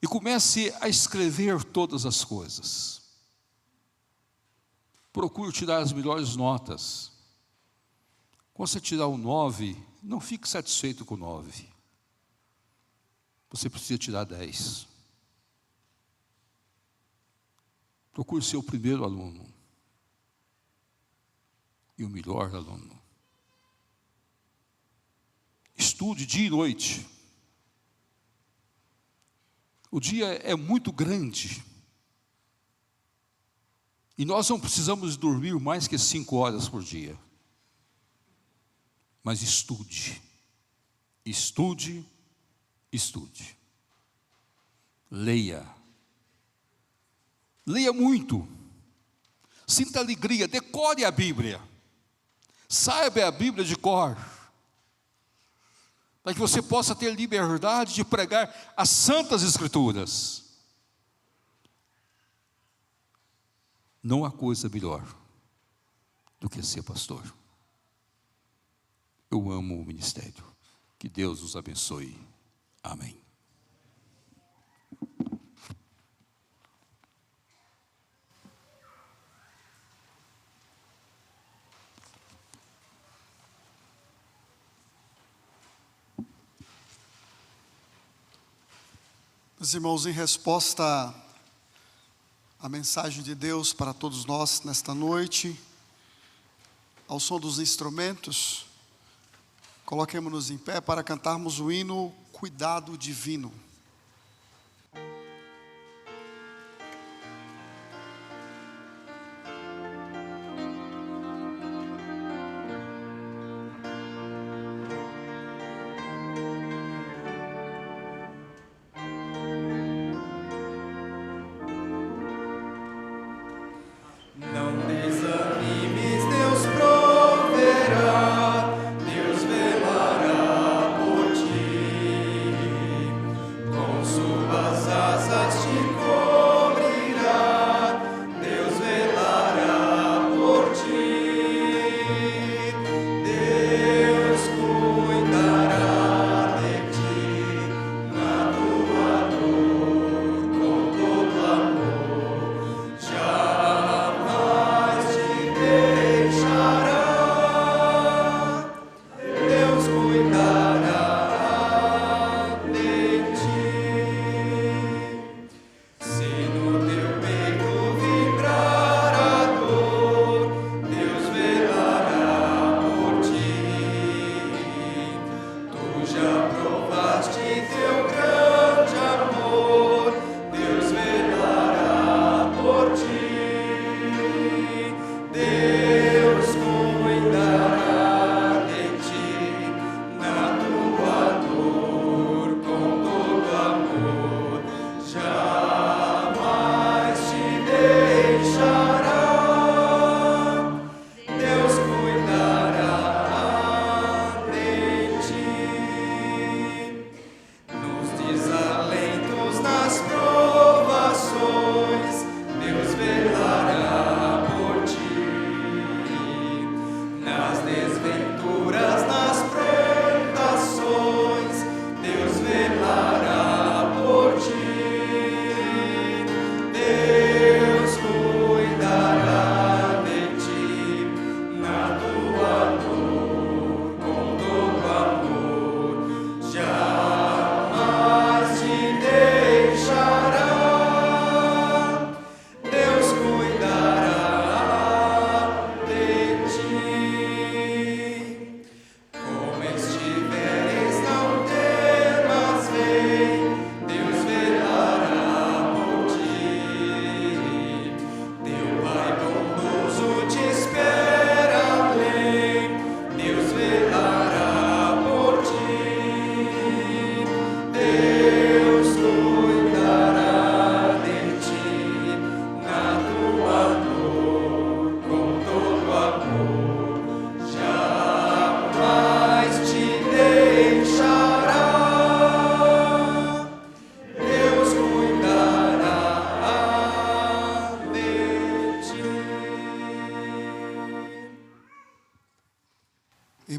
E comece a escrever todas as coisas. Procure tirar as melhores notas. Quando você tirar o 9, não fique satisfeito com o 9. Você precisa tirar 10. Procure ser o primeiro aluno. E o melhor aluno. Estude dia e noite. O dia é muito grande. E nós não precisamos dormir mais que 5 horas por dia. Mas estude. Estude. Estude. Leia. Leia muito. Sinta alegria. Decore a Bíblia. Saiba a Bíblia de cor. Para que você possa ter liberdade de pregar as santas escrituras. Não há coisa melhor do que ser pastor. Eu amo o ministério. Que Deus os abençoe. Amém. Meus irmãos, em resposta à mensagem de Deus para todos nós nesta noite, ao som dos instrumentos, coloquemos-nos em pé para cantarmos o hino Cuidado Divino.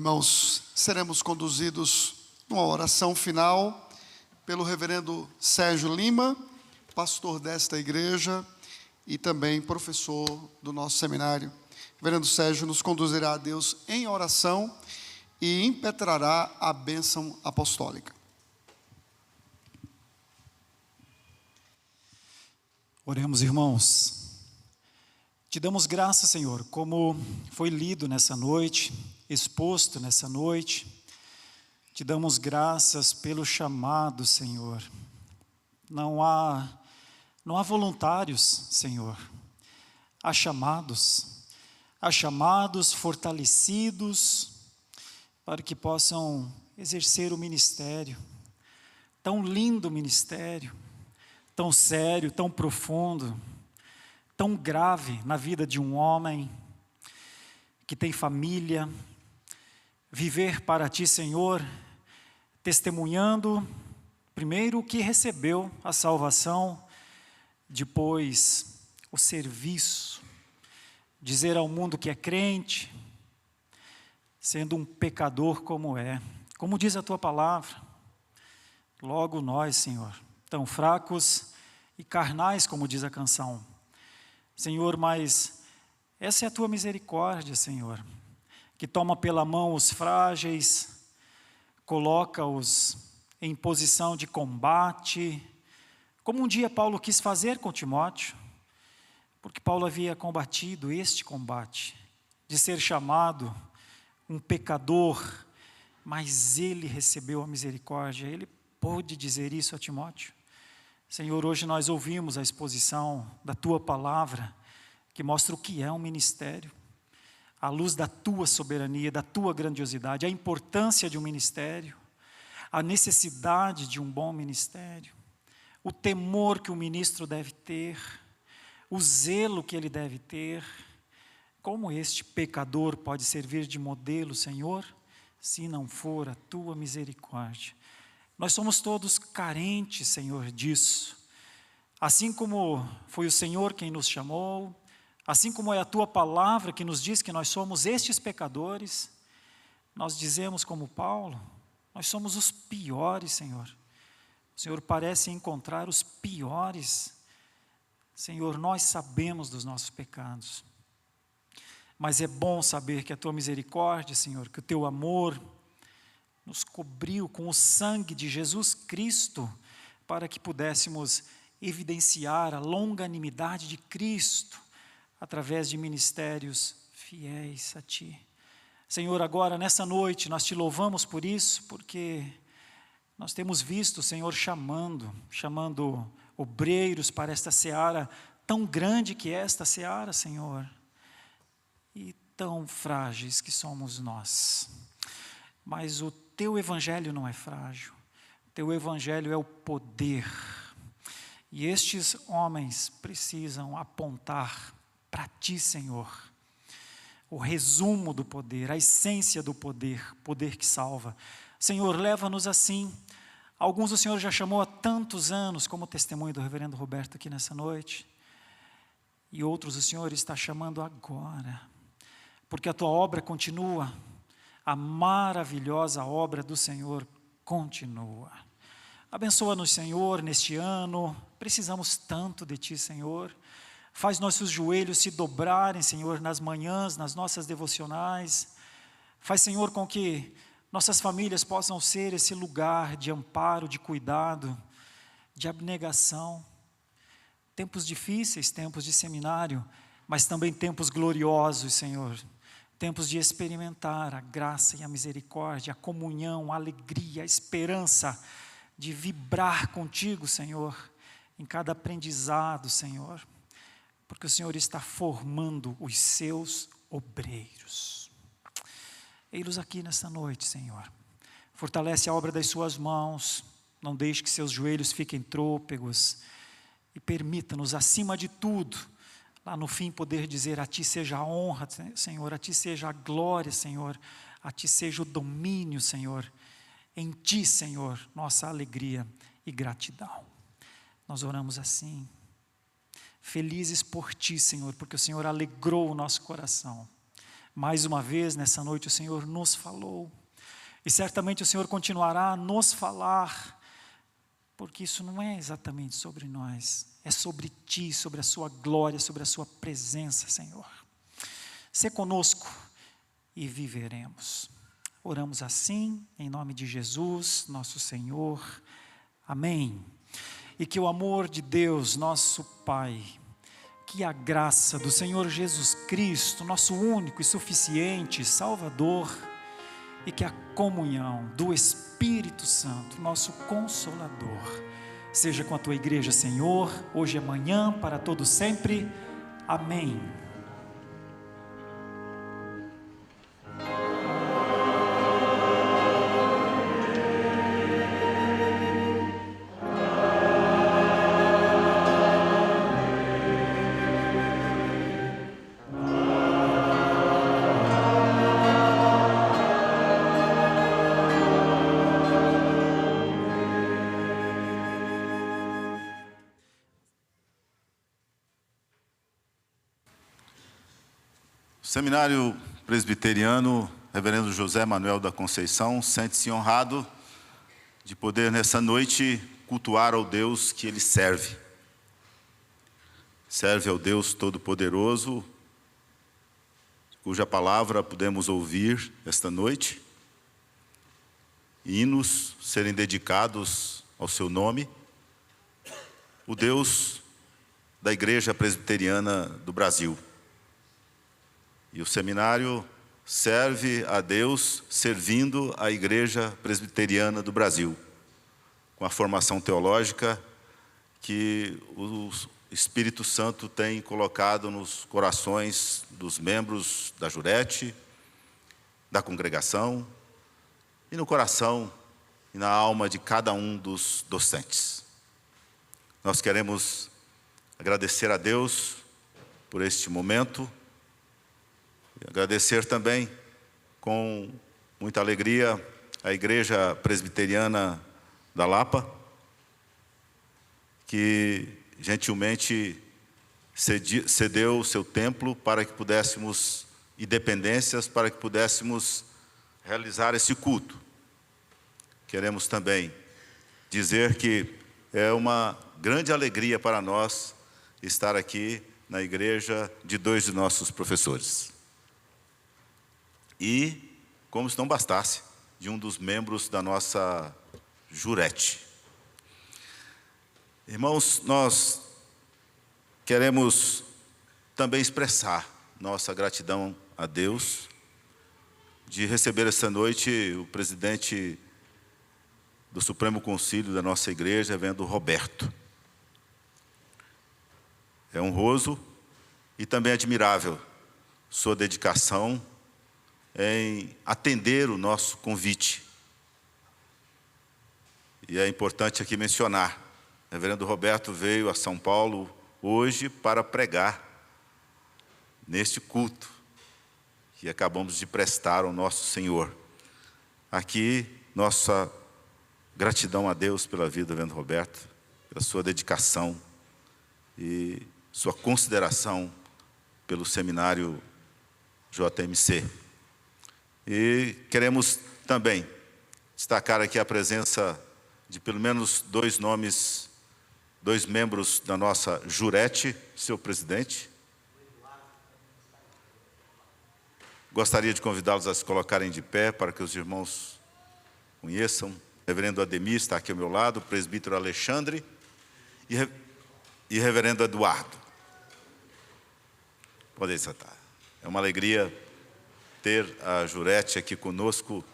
Irmãos, seremos conduzidos numa oração final pelo reverendo Sérgio Lima, pastor desta igreja e também professor do nosso seminário. O reverendo Sérgio nos conduzirá a Deus em oração e impetrará a bênção apostólica. Oremos, irmãos. Te damos graça, Senhor, como foi lido nessa noite, exposto nessa noite. Te damos graças pelo chamado, Senhor. Não há voluntários, Senhor. Há chamados fortalecidos para que possam exercer o ministério. Tão lindo ministério, tão sério, tão profundo, tão grave na vida de um homem que tem família. Viver para Ti, Senhor, testemunhando primeiro o que recebeu a salvação, depois o serviço, dizer ao mundo que é crente, sendo um pecador como é. Como diz a Tua palavra, logo nós, Senhor, tão fracos e carnais, como diz a canção. Senhor, mas essa é a Tua misericórdia, Senhor, que toma pela mão os frágeis, coloca-os em posição de combate, como um dia Paulo quis fazer com Timóteo, porque Paulo havia combatido este combate, de ser chamado um pecador, mas ele recebeu a misericórdia, ele pôde dizer isso a Timóteo. Senhor, hoje nós ouvimos a exposição da Tua palavra, que mostra o que é um ministério, à luz da Tua soberania, da Tua grandiosidade, a importância de um ministério, a necessidade de um bom ministério, o temor que o ministro deve ter, o zelo que ele deve ter. Como este pecador pode servir de modelo, Senhor, se não for a Tua misericórdia? Nós somos todos carentes, Senhor, disso. Assim como foi o Senhor quem nos chamou, assim como é a Tua palavra que nos diz que nós somos estes pecadores, nós dizemos como Paulo, nós somos os piores, Senhor. O Senhor parece encontrar os piores. Senhor, nós sabemos dos nossos pecados, mas é bom saber que a Tua misericórdia, Senhor, que o Teu amor nos cobriu com o sangue de Jesus Cristo, para que pudéssemos evidenciar a longanimidade de Cristo, através de ministérios fiéis a Ti. Senhor, agora nessa noite nós Te louvamos por isso, porque nós temos visto o Senhor chamando obreiros para esta seara, tão grande que é esta seara, Senhor, e tão frágeis que somos nós. Mas o Teu Evangelho não é frágil, o Teu Evangelho é o poder, e estes homens precisam apontar para Ti, Senhor, o resumo do poder, a essência do poder, poder que salva. Senhor, leva-nos assim. Alguns o Senhor já chamou há tantos anos, como o testemunho do reverendo Roberto aqui nessa noite, e outros o Senhor está chamando agora, porque a Tua obra continua, a maravilhosa obra do Senhor continua. Abençoa-nos, Senhor, neste ano, precisamos tanto de Ti, Senhor. Faz nossos joelhos se dobrarem, Senhor, nas manhãs, nas nossas devocionais. Faz, Senhor, com que nossas famílias possam ser esse lugar de amparo, de cuidado, de abnegação. Tempos difíceis, tempos de seminário, mas também tempos gloriosos, Senhor. Tempos de experimentar a graça e a misericórdia, a comunhão, a alegria, a esperança, de vibrar contigo, Senhor, em cada aprendizado, Senhor, porque o Senhor está formando os Seus obreiros. Ei-los aqui nesta noite, Senhor. Fortalece a obra das Suas mãos, não deixe que seus joelhos fiquem trôpegos, e permita-nos, acima de tudo, lá no fim poder dizer: a Ti seja a honra, Senhor, a Ti seja a glória, Senhor, a Ti seja o domínio, Senhor, em Ti, Senhor, nossa alegria e gratidão. Nós oramos assim, felizes por Ti, Senhor, porque o Senhor alegrou o nosso coração. Mais uma vez, nessa noite, o Senhor nos falou. E certamente o Senhor continuará a nos falar, porque isso não é exatamente sobre nós, é sobre Ti, sobre a Sua glória, sobre a Sua presença, Senhor. Sê conosco e viveremos. Oramos assim, em nome de Jesus, nosso Senhor. Amém. E que o amor de Deus, nosso Pai, que a graça do Senhor Jesus Cristo, nosso único e suficiente Salvador, e que a comunhão do Espírito Santo, nosso Consolador, seja com a Tua igreja, Senhor, hoje e amanhã, para todo sempre. Amém. Seminário Presbiteriano, Reverendo José Manuel da Conceição, sente-se honrado de poder nessa noite cultuar ao Deus que ele serve. Serve ao Deus Todo-Poderoso, cuja palavra podemos ouvir esta noite, hinos serem dedicados ao seu nome, o Deus da Igreja Presbiteriana do Brasil. E o seminário serve a Deus servindo a Igreja Presbiteriana do Brasil, com a formação teológica que o Espírito Santo tem colocado nos corações dos membros da Jurete, da congregação, e no coração e na alma de cada um dos docentes. Nós queremos agradecer a Deus por este momento, e agradecer também, com muita alegria, a Igreja Presbiteriana da Lapa, que gentilmente cedeu o seu templo para que pudéssemos, e dependências, para que pudéssemos realizar esse culto. Queremos também dizer que é uma grande alegria para nós estar aqui na igreja de dois de nossos professores. E, como se não bastasse, de um dos membros da nossa Jurete. Irmãos, nós queremos também expressar nossa gratidão a Deus de receber esta noite o presidente do Supremo Concílio da nossa igreja, Reverendo Roberto. É honroso e também admirável sua dedicação em atender o nosso convite. E é importante aqui mencionar, o Reverendo Roberto veio a São Paulo hoje para pregar neste culto que acabamos de prestar ao nosso Senhor. Aqui, nossa gratidão a Deus pela vida do Reverendo Roberto, pela sua dedicação e sua consideração pelo seminário JMC. E queremos também destacar aqui a presença de pelo menos dois membros da nossa Jurete, seu presidente. Gostaria de convidá-los a se colocarem de pé para que os irmãos conheçam. O Reverendo Ademir está aqui ao meu lado, o presbítero Alexandre e Reverendo Eduardo. Podem sentar. É uma alegria ter a Jurete aqui conosco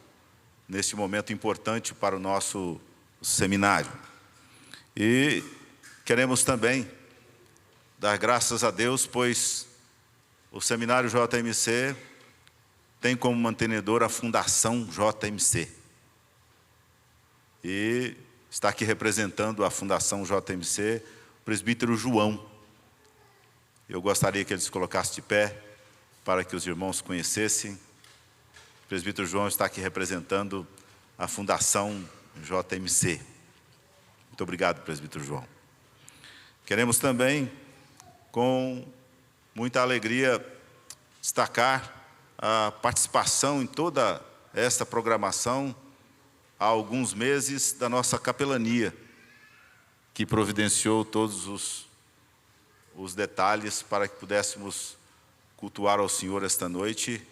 neste momento importante para o nosso seminário. E queremos também dar graças a Deus, pois o seminário JMC tem como mantenedor a Fundação JMC. E está aqui representando a Fundação JMC o presbítero João. Eu gostaria que ele se colocasse de pé para que os irmãos conhecessem. O presbítero João está aqui representando a Fundação JMC. Muito obrigado, presbítero João. Queremos também, com muita alegria, destacar a participação em toda esta programação há alguns meses da nossa capelania, que providenciou todos os detalhes para que pudéssemos cultuar ao Senhor esta noite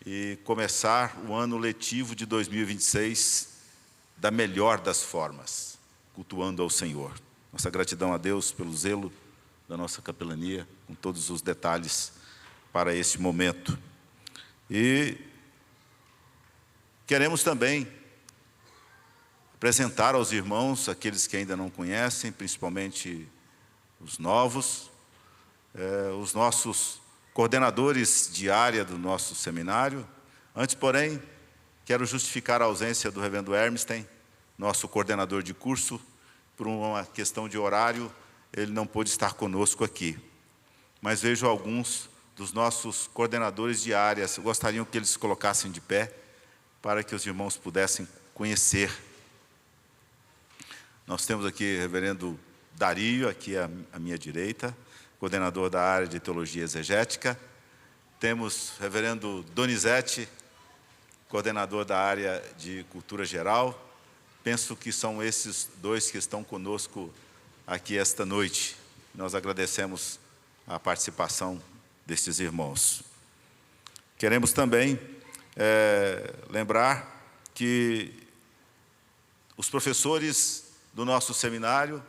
e começar o ano letivo de 2026 da melhor das formas, cultuando ao Senhor. Nossa gratidão a Deus pelo zelo da nossa capelania, com todos os detalhes para este momento. E queremos também apresentar aos irmãos, aqueles que ainda não conhecem, principalmente os novos, os nossos coordenadores de área do nosso seminário. Antes, porém, quero justificar a ausência do reverendo Hermstein, nosso coordenador de curso. Por uma questão de horário, ele não pôde estar conosco aqui. Mas vejo alguns dos nossos coordenadores de áreas, gostariam que eles se colocassem de pé, para que os irmãos pudessem conhecer. Nós temos aqui o reverendo Dario, aqui à minha direita, coordenador da área de teologia exegética. Temos o reverendo Donizete, coordenador da área de cultura geral. Penso que são esses dois que estão conosco aqui esta noite. Nós agradecemos a participação destes irmãos. Queremos também lembrar que os professores do nosso seminário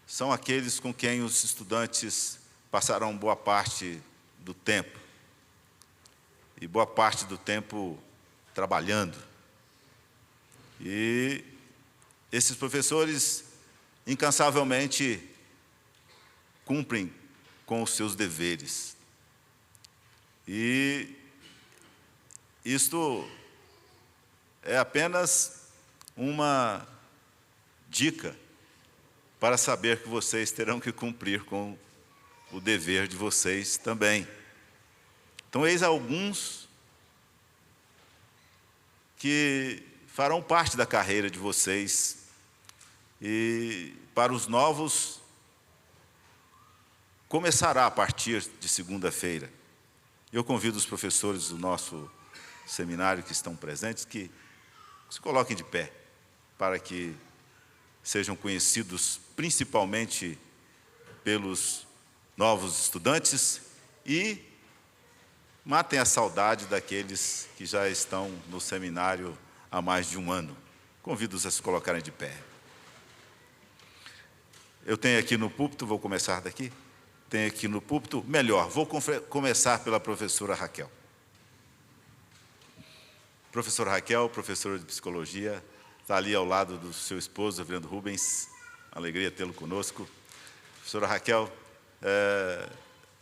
são aqueles com quem os estudantes passaram boa parte do tempo, e boa parte do tempo trabalhando. E esses professores incansavelmente cumprem com os seus deveres. E isto é apenas uma dica para saber que vocês terão que cumprir com o dever de vocês também. Então, eis alguns que farão parte da carreira de vocês. E para os novos, começará a partir de segunda-feira. Eu convido os professores do nosso seminário que estão presentes que se coloquem de pé, para que sejam conhecidos principalmente pelos novos estudantes e matem a saudade daqueles que já estão no seminário há mais de um ano. Convido-os a se colocarem de pé. Eu tenho aqui no púlpito, vou começar daqui, tenho aqui no púlpito, melhor, vou começar pela professora Raquel. Professora Raquel, professora de psicologia, está ali ao lado do seu esposo, reverendo Rubens, alegria tê-lo conosco. Professora Raquel,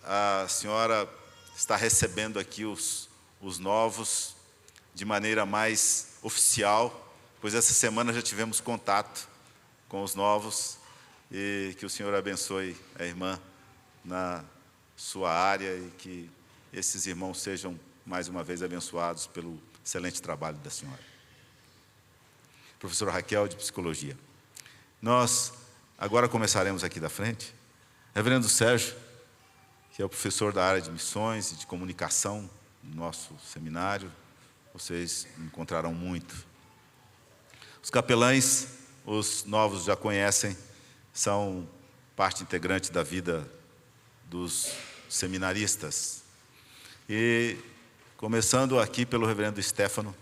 a senhora está recebendo aqui os novos de maneira mais oficial, pois essa semana já tivemos contato com os novos, e que o Senhor abençoe a irmã na sua área e que esses irmãos sejam mais uma vez abençoados pelo excelente trabalho da senhora. Professora Raquel, de psicologia. Nós agora começaremos aqui da frente. Reverendo Sérgio, que é o professor da área de missões e de comunicação do nosso seminário, vocês encontrarão muito. Os capelães, os novos já conhecem, são parte integrante da vida dos seminaristas. E começando aqui pelo reverendo Stefano,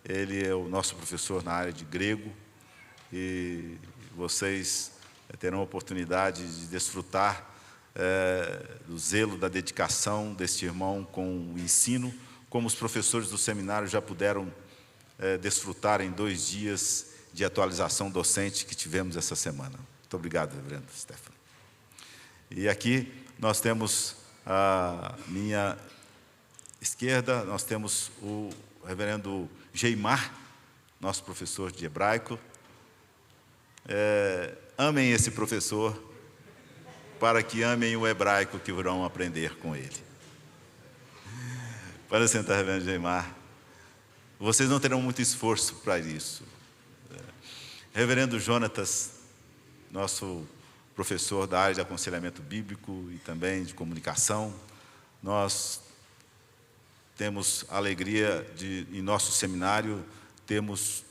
ele é o nosso professor na área de grego, e vocês terão a oportunidade de desfrutar do zelo, da dedicação deste irmão com o ensino, como os professores do seminário já puderam desfrutar em 2 dias de atualização docente que tivemos essa semana. Muito obrigado, reverendo Stefano. E aqui nós temos a minha esquerda, nós temos o reverendo Geimar, nosso professor de hebraico. Amem esse professor, para que amem o hebraico que virão aprender com ele. Para sentar, reverendo Geimar. Vocês não terão muito esforço para isso. Reverendo Jonatas, nosso professor da área de aconselhamento bíblico e também de comunicação. Nós temos a alegria de, em nosso seminário, temos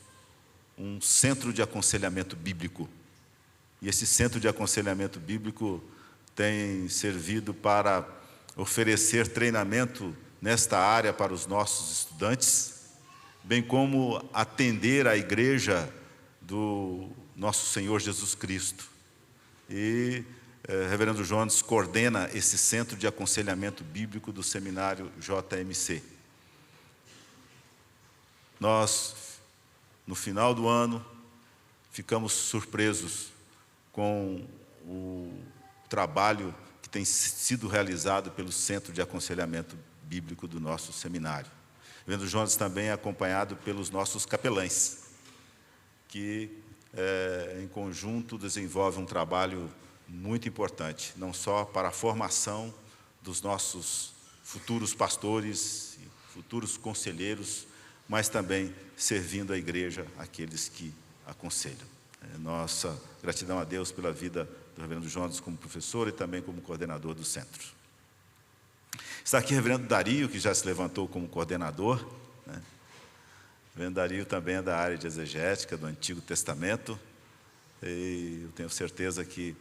um centro de aconselhamento bíblico. E esse centro de aconselhamento bíblico tem servido para oferecer treinamento nesta área para os nossos estudantes, bem como atender a igreja do nosso Senhor Jesus Cristo. E Reverendo Jones coordena esse centro de aconselhamento bíblico do seminário JMC. Nós, no final do ano, ficamos surpresos com o trabalho que tem sido realizado pelo Centro de Aconselhamento Bíblico do nosso seminário. Reverendo Jones também é acompanhado pelos nossos capelães, que em conjunto desenvolvem um trabalho muito importante, não só para a formação dos nossos futuros pastores, futuros conselheiros, mas também servindo a igreja, aqueles que aconselham. Nossa gratidão a Deus pela vida do Reverendo Jones como professor e também como coordenador do centro. Está aqui o Reverendo Dario, que já se levantou como coordenador, né? O Reverendo Dario também é da área de exegética do Antigo Testamento, e eu tenho certeza que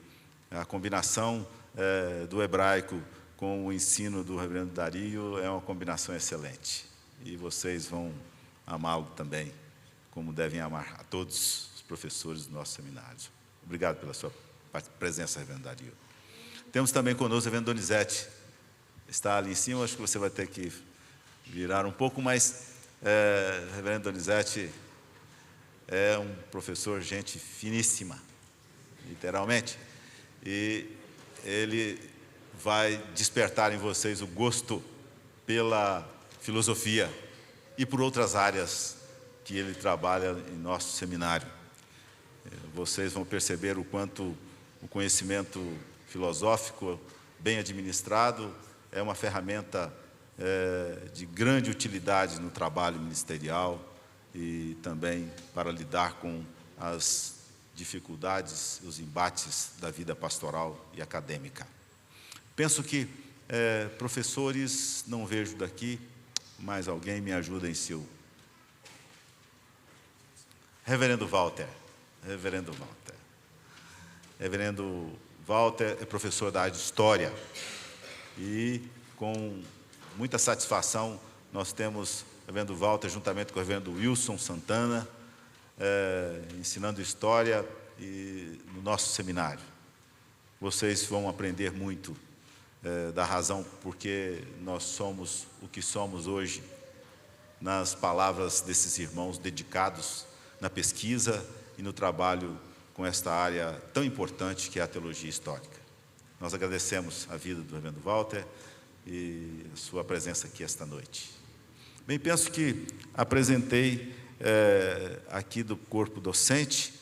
a combinação do hebraico com o ensino do Reverendo Dario é uma combinação excelente. E vocês vão amá-lo também, como devem amar a todos os professores do nosso seminário. Obrigado pela sua presença, Reverendo Dario. Temos também conosco o Reverendo Donizete. Está ali em cima, acho que você vai ter que virar um pouco, mas Reverendo Donizete é um professor, gente finíssima, literalmente. E ele vai despertar em vocês o gosto pela filosofia e por outras áreas que ele trabalha em nosso seminário. Vocês vão perceber o quanto o conhecimento filosófico, bem administrado, é uma ferramenta de grande utilidade no trabalho ministerial e também para lidar com as dificuldades, os embates da vida pastoral e acadêmica. Penso que professores, não vejo daqui, mas alguém me ajuda em seu. Reverendo Walter. Reverendo Walter. Reverendo Walter é professor da área de História. E com muita satisfação nós temos o Reverendo Walter juntamente com o Reverendo Wilson Santana, ensinando História no nosso seminário. Vocês vão aprender muito da razão porque nós somos o que somos hoje, nas palavras desses irmãos dedicados na pesquisa e no trabalho com esta área tão importante que é a teologia histórica. Nós agradecemos a vida do Reverendo Walter e a sua presença aqui esta noite. Bem, penso que apresentei aqui do corpo docente.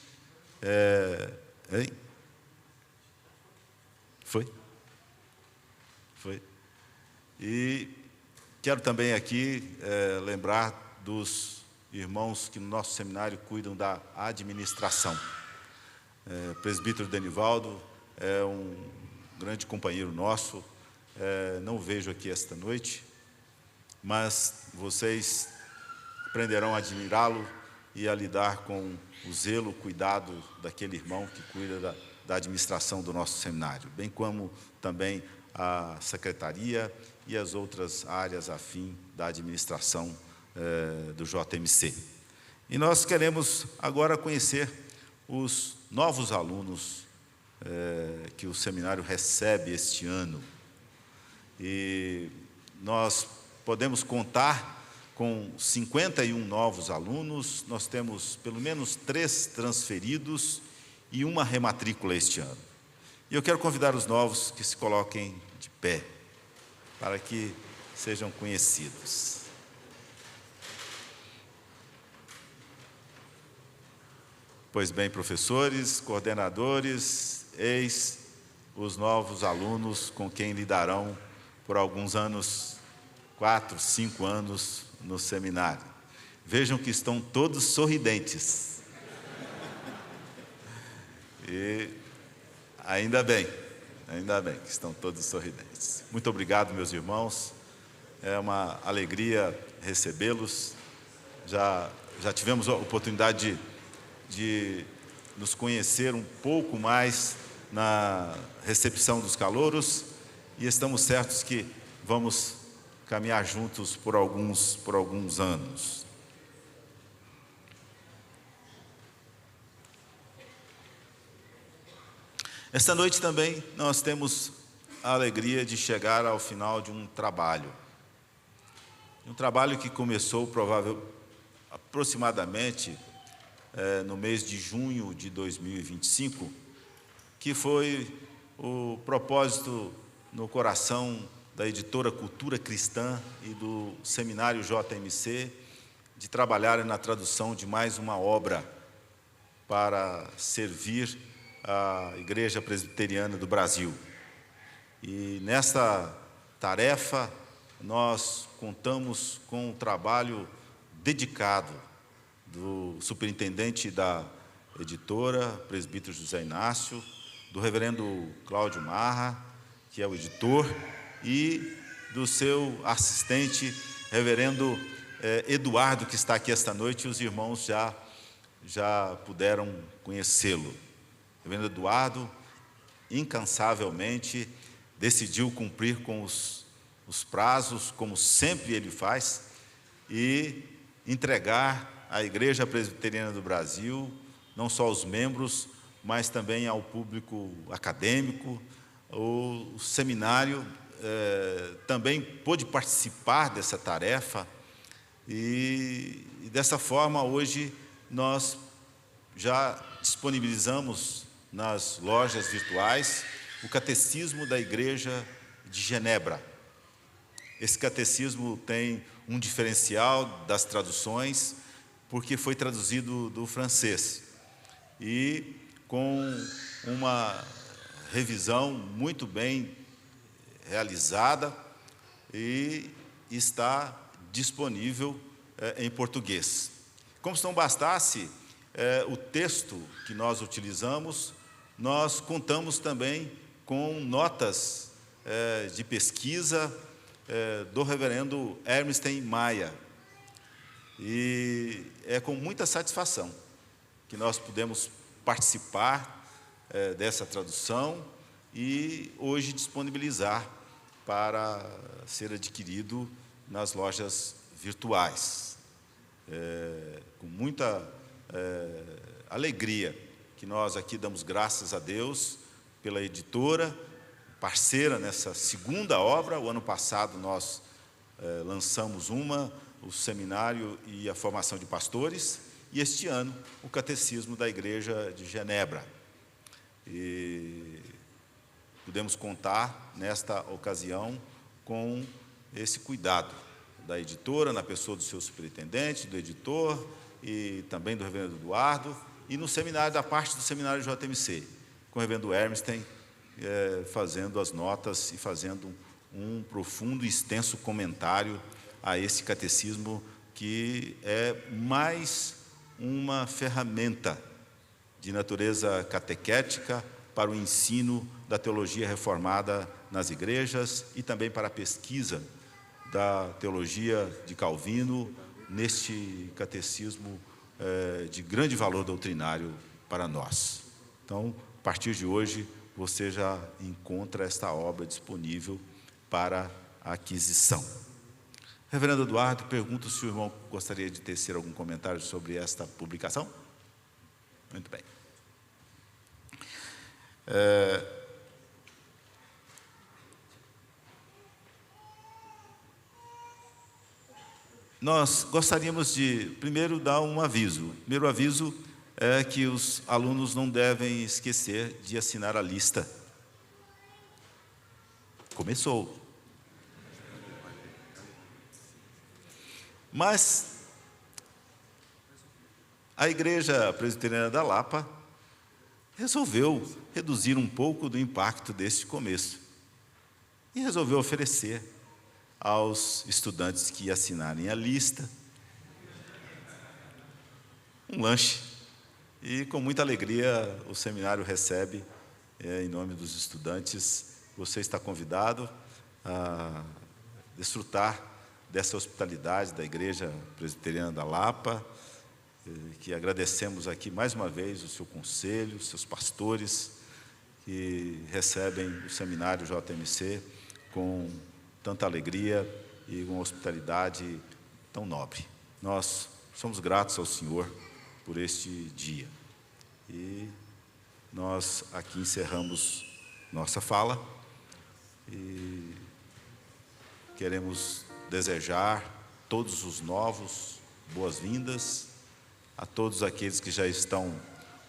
Foi? E quero também aqui lembrar dos irmãos que no nosso seminário cuidam da administração. O presbítero Denivaldo é um grande companheiro nosso, não o vejo aqui esta noite, mas vocês aprenderão a admirá-lo e a lidar com o zelo, o cuidado daquele irmão que cuida da administração do nosso seminário, bem como também a secretaria e as outras áreas afim da administração do JMC. E nós queremos agora conhecer os novos alunos que o seminário recebe este ano. E nós podemos contar com 51 novos alunos, nós temos pelo menos 3 transferidos e uma rematrícula este ano. E eu quero convidar os novos que se coloquem de pé, para que sejam conhecidos. Pois bem, professores, coordenadores, eis os novos alunos com quem lidarão por alguns anos, 4, 5 anos no seminário. Vejam que estão todos sorridentes. E ainda bem que estão todos sorridentes. Muito obrigado, meus irmãos. É uma alegria recebê-los. Já tivemos a oportunidade de nos conhecer um pouco mais na recepção dos calouros e estamos certos que vamos caminhar juntos por alguns anos. Esta noite também nós temos a alegria de chegar ao final de um trabalho. Um trabalho que começou aproximadamente no mês de junho de 2025, que foi o propósito no coração da editora Cultura Cristã e do Seminário JMC de trabalhar na tradução de mais uma obra para servir a Igreja Presbiteriana do Brasil. E nesta tarefa nós contamos com um trabalho dedicado do superintendente da editora, presbítero José Inácio, do reverendo Cláudio Marra, que é o editor, e do seu assistente, reverendo Eduardo, que está aqui esta noite, e os irmãos já puderam conhecê-lo. O reverendo Eduardo, incansavelmente, decidiu cumprir com os prazos, como sempre ele faz, e entregar à Igreja Presbiteriana do Brasil, não só aos membros, mas também ao público acadêmico. O seminário também pôde participar dessa tarefa e dessa forma, hoje, nós já disponibilizamos nas lojas virtuais o Catecismo da Igreja de Genebra. Esse catecismo tem um diferencial das traduções, porque foi traduzido do francês e com uma revisão muito bem realizada e está disponível em português. Como se não bastasse o texto que nós utilizamos, nós contamos também com notas de pesquisa do reverendo Ernest Maia. E é com muita satisfação que nós pudemos participar dessa tradução e hoje disponibilizar para ser adquirido nas lojas virtuais. Com muita alegria que nós aqui damos graças a Deus pela editora, parceira nessa segunda obra. O ano passado nós lançamos o seminário e a formação de pastores, e este ano o Catecismo da Igreja de Genebra. E podemos contar, nesta ocasião, com esse cuidado da editora, na pessoa do seu superintendente, do editor e também do reverendo Eduardo, e no seminário, da parte do seminário JMC, com o reverendo Ernest fazendo as notas e fazendo um profundo e extenso comentário a esse catecismo, que é mais uma ferramenta de natureza catequética para o ensino da teologia reformada nas igrejas e também para a pesquisa da teologia de Calvino neste catecismo de grande valor doutrinário para nós. Então, a partir de hoje, você já encontra esta obra disponível para aquisição. Reverendo Eduardo, pergunto se o irmão gostaria de tecer algum comentário sobre esta publicação. Muito bem. Nós gostaríamos de, primeiro, dar um aviso. O primeiro aviso é que os alunos não devem esquecer de assinar a lista. Começou. Mas a Igreja Presbiteriana da Lapa resolveu reduzir um pouco do impacto deste começo e resolveu oferecer aos estudantes que assinarem a lista um lanche. E com muita alegria o seminário recebe, em nome dos estudantes. Você está convidado a desfrutar dessa hospitalidade da Igreja Presbiteriana da Lapa, que agradecemos aqui mais uma vez o seu conselho, os seus pastores, que recebem o seminário JMC com tanta alegria e uma hospitalidade tão nobre. Nós somos gratos ao Senhor por este dia. E nós aqui encerramos nossa fala e queremos desejar a todos os novos boas-vindas, a todos aqueles que já estão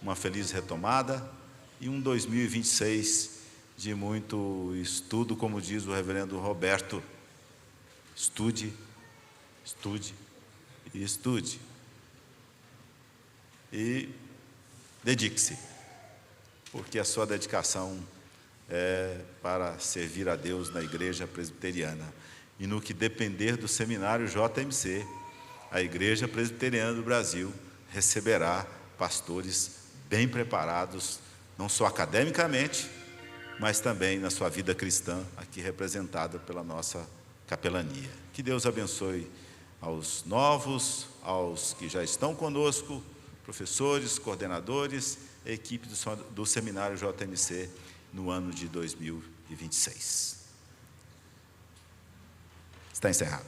uma feliz retomada e um 2026 de muito estudo, como diz o reverendo Roberto, estude, estude e estude. E dedique-se, porque a sua dedicação é para servir a Deus na Igreja Presbiteriana. E no que depender do seminário JMC, a Igreja Presbiteriana do Brasil receberá pastores bem preparados, não só academicamente, mas também na sua vida cristã, aqui representada pela nossa capelania. Que Deus abençoe aos novos, aos que já estão conosco, professores, coordenadores, a equipe do seminário JMC no ano de 2026. Está encerrado.